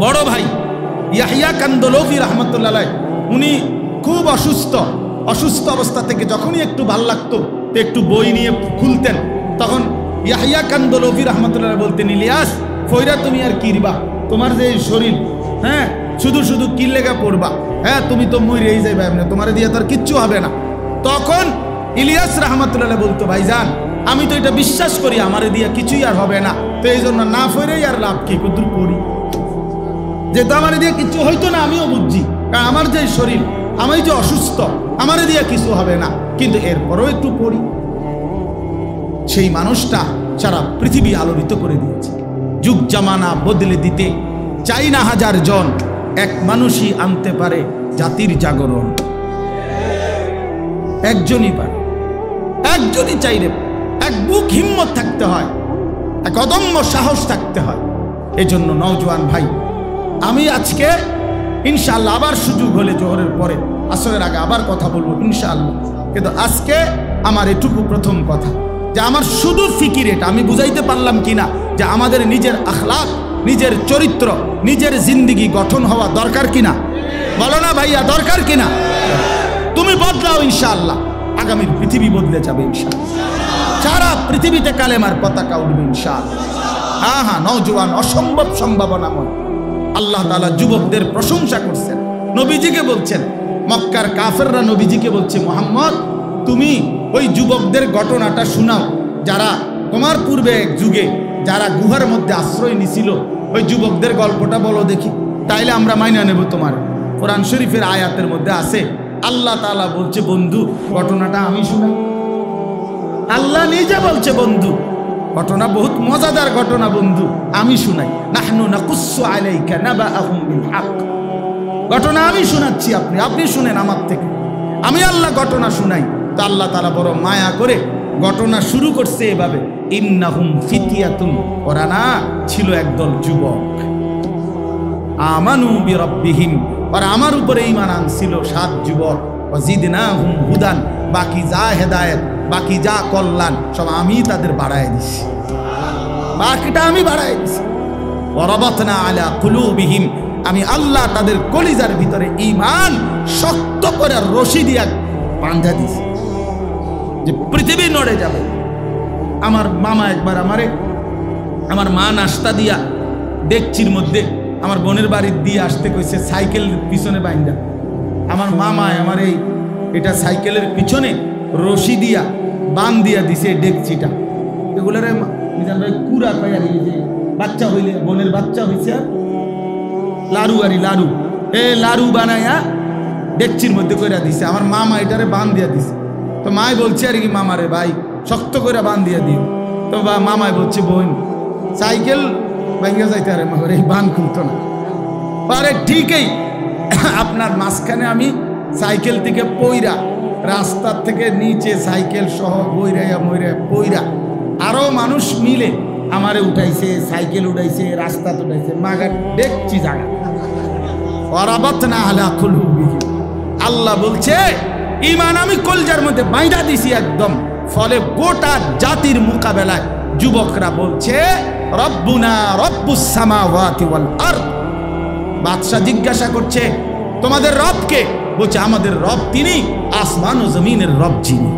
S1: বড় ভাই ইয়াহইয়া কান্দলভি রাহমাতুল্লাহ আলাইহি উনি খুব অসুস্থ অবস্থা থেকে যখনই একটু ভাল লাগতো তো একটু বই নিয়ে খুলতেন, তখন ইয়াহইয়া কান্দলভি রাহমাতুল্লাহ বলতেন, ইলিয়াস ফইরা তুমি আর কিরবা, তোমার যে শরীর, হ্যাঁ শুধু শুধু কি লেগা পড়বা, হ্যাঁ তুমি তো মরেই যাইবা, এমনি তোমার দিয়ে তো আর কিচ্ছু হবে না। তখন ইলিয়াস রাহমাতুল্লাহ বলতো, ভাইজান আমি তো এটা বিশ্বাস করি আমারে দিয়ে কিছুই আর হবে না, তো এই জন্য না ফইরেই আর লাভ কি, কুদুর পড়ি, যেহেতু আমারে দিয়ে কিছু হইতো না আমিও বুঝছি, কারণ আমার যে শরীর, আমি যে অসুস্থ, আমারে দিয়ে কিছু হবে না, কিন্তু এরপরও একটু পড়ি। সেই মানুষটা সারা পৃথিবী আলোড়িত করে দিয়েছে। যুগ জামানা বদলে দিতে চাই না হাজার জন, এক মানুষই আনতে পারে জাতির জাগরণ। একজনই পারে, একজনই চাইলে, এক বুক হিম্মত থাকতে হয়, এক অদম্য সাহস থাকতে হয়। এজন্য নওজোয়ান ভাই, আমি আজকে ইনশাআল্লাহ আবার সুযোগ হলে জোহরের পরে আসরের আগে আবার কথা বলবো ইনশাআল্লাহ, কিন্তু আজকে আমার এটুকু প্রথম কথা যে আমার শুধু ফিকির এটা, আমি বুঝাইতে পারলাম কিনা যে আমাদের নিজের আখলাক, নিজের চরিত্র, নিজের জিন্দেগি গঠন হওয়া দরকার কিনা, বলো না ভাইয়া, দরকার কিনা? তুমি বদলাও ইনশাআল্লাহ, আগামীর পৃথিবী বদলে যাবে ইনশাআল্লাহ, সারা পৃথিবীতে কালেমার পতাকা উঠবে ইনশাআল্লাহ। হ্যাঁ হ্যাঁ, নওজোয়ান অসম্ভব সম্ভাবনাময়। আল্লাহ তাআলা যুবকদের প্রশংসা করছেন, নবীজিকে বলছেন, মক্কার কাফেররা নবীজিকে বলছে, মুহাম্মদ তুমি ওই যুবকদের ঘটনাটা শোনাও যারা তোমার পূর্বে এক যুগে যারা গুহার মধ্যে আশ্রয় নিছিল, ওই যুবকদের গল্পটা বলো দেখি, তাইলে আমরা মাইনা নেব তোমার। কোরআন শরীফের আয়াতের মধ্যে আছে, আল্লাহ তাআলা বলছে, বন্ধু ঘটনাটা আমি শুনাই। আল্লাহ নিজে বলছে, বন্ধু ঘটনা বহুত মজাদার ঘটনা, বন্ধু আমি শুনাই। নাহনু নাকুসসু আলাইকা নাবাআহুম বিল হক, ঘটনা আমি শোনাচ্ছি, আপনি শুনেন আমার থেকে, আমি আল্লাহ ঘটনা শুনাই। তো আল্লাহ তাআলা বড় মায়া করে ঘটনা শুরু করছে এভাবে, ইন্নাহুম ফিতিয়াতুন, ওরা না ছিল একদল যুবক, আমানু বিরাব্বিহিম, ওরা আমার উপরে ঈমান আনছিল 7 যুবক, ওয়াজিদনাহুম হুদান, বাকি যা হেদায়েত, বাকি যা কল্যাণ সব আমি তাদের বাড়ায় দিছি, বাকিটা আমি বাড়ায় দিছি। ওয়ারাবাতনা আলা কুলুবিহিম, আমি আল্লাহ তাদের কলিজার ভিতরে ঈমান শক্ত করে রশি দিয়া বাঁধা দিছি যে পৃথিবী নড়ে যাবে। আমার মামা একবার আমার মা নাস্তা দিয়া ডেকচির মধ্যে আমার বোনের বাড়ির দিয়ে আসতে কইছে, সাইকেল পিছনে বাইন্দা, আমার মামায় আমার এটা সাইকেলের পিছনে রশি দিয়া বান দিয়া দিছে ডেকচিটা। এগুলার কুড়া পাই আর যে বাচ্চা হইলে, বোনের বাচ্চা হইছে লাড়ু লাড়ু লাড়ু বানাইয়া ডেকচির মধ্যে কইরা দিছে। আমার মামা এটারে বান দিয়া দিছে। তো মায় বলছে আর কি, মামারে ভাই শক্ত করে বান দিয়া দিও। তো মামায় বলছে, বোন সাইকেল ভাঙ্গা যাইতে আরে মামার এই বান খুলতো না। আরে ঠিকই, আপনার মাঝখানে আমি সাইকেল থেকে পইরা, রাস্তার থেকে নিচে সাইকেল সহ পইরা আরো মানুষ মিলে আমারে উঠাইছে, সাইকেল উঠাইছে, রাস্তা উঠাইছে, মাগার দেখছি জায়গা। ওয়ারাবাতনা আলা কুলুবিহিম, আল্লাহ বলছে ঈমান আমি কলজার মধ্যে বাইন্ধা দিছি একদম। ফলে গোটা জাতির মোকাবেলায় যুবকরা বলছে, রব্বুনা রব্বুস সামাওয়াতি ওয়াল আরদ। বাদশা জিজ্ঞাসা করছে, তোমাদের রব কে? বলছে, আমাদের রব তিনি আসমান ও জমিনের রব যিনি।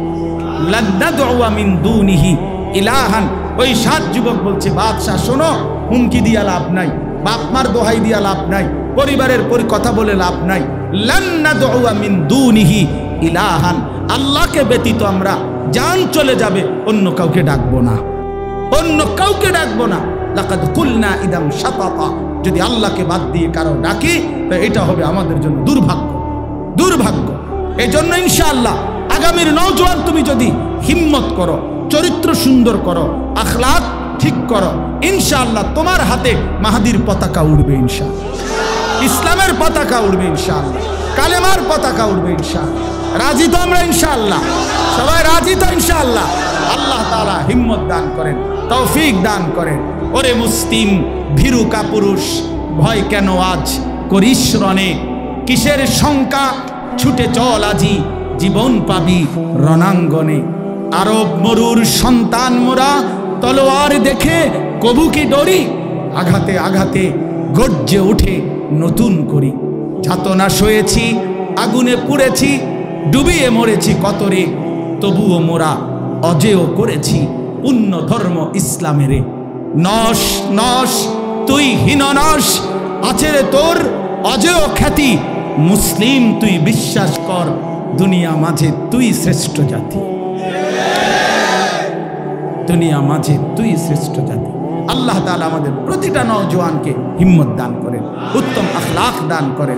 S1: লান নাদউ মিন দুনিহি ইলাহান। ওই 7 যুবক বলছে, বাদশা শোনো, হুমকি দিয়া লাভ নাই, বাপ মার দোহাই দিয়া লাভ নাই, পরিবারের কথা বলে লাভ নাই। লান নাদউ মিন দুনিহি ইলাহান, আল্লাহকে ব্যতীত আমরা জান চলে যাবে, অন্য কাউকে ডাকবো না, অন্য কাউকে ডাকবো না। লাকাদ কুলনা ইদাম শাতাতা, যদি আল্লাহকে বাদ দিয়ে কারো ডাকি তো এটা হবে আমাদের জন্য দুর্ভাগ্য। দুর্ভাগ্য। এই জন্য ইনশাআল্লাহ আগামীর নওজোয়ান তুমি যদি হিম্মত করো, চরিত্র সুন্দর করো, আখলাক ঠিক করো, ইনশাআল্লাহ তোমার হাতে মাহাদির পতাকা উড়বে ইনশাআল্লাহ, ইসলামের পতাকা উড়বে ইনশাআল্লাহ, কালেমার পতাকা উড়বে ইনশাআল্লাহ। রাজি তো আমরা ইনশাআল্লাহ? সবাই রাজি তো ইনশাআল্লাহ? আল্লাহ তাআলা হিম্মত দান করেন, তৌফিক দান করেন। ওরে মুসলিম ভীরু কাপুরুষ, ভয় কেন আজ করিস রণে, কিসের শঙ্কা ছুটে চল আজি, জীবন পাবি রণাঙ্গনে। আরব মরুর সন্তান মোরা, তলোয়ার দেখে কবু কি ডরি, আঘাতে আঘাতে গর্জে উঠে নতুন করি। যাতনা সয়েছি, আগুনে পুড়েছি, ডুবিয়ে মরেছি কতরে, তবুও মোরা অজেয় করেছি পুণ্য ধর্ম ইসলামেরে। নস নস তুই হীন নস, আছে রে তোর অজেয় খ্যাতি, মুসলিম তুই বিশ্বাস কর, দুনিয়া মাঝে তুই শ্রেষ্ঠ জাতি, দুনিয়া মাঝে তুই শ্রেষ্ঠ জাতি। আল্লাহ তাআলা আমাদের প্রতিটা নওজোয়ানকে হিম্মত দান করেন, উত্তম আখলাক দান করেন।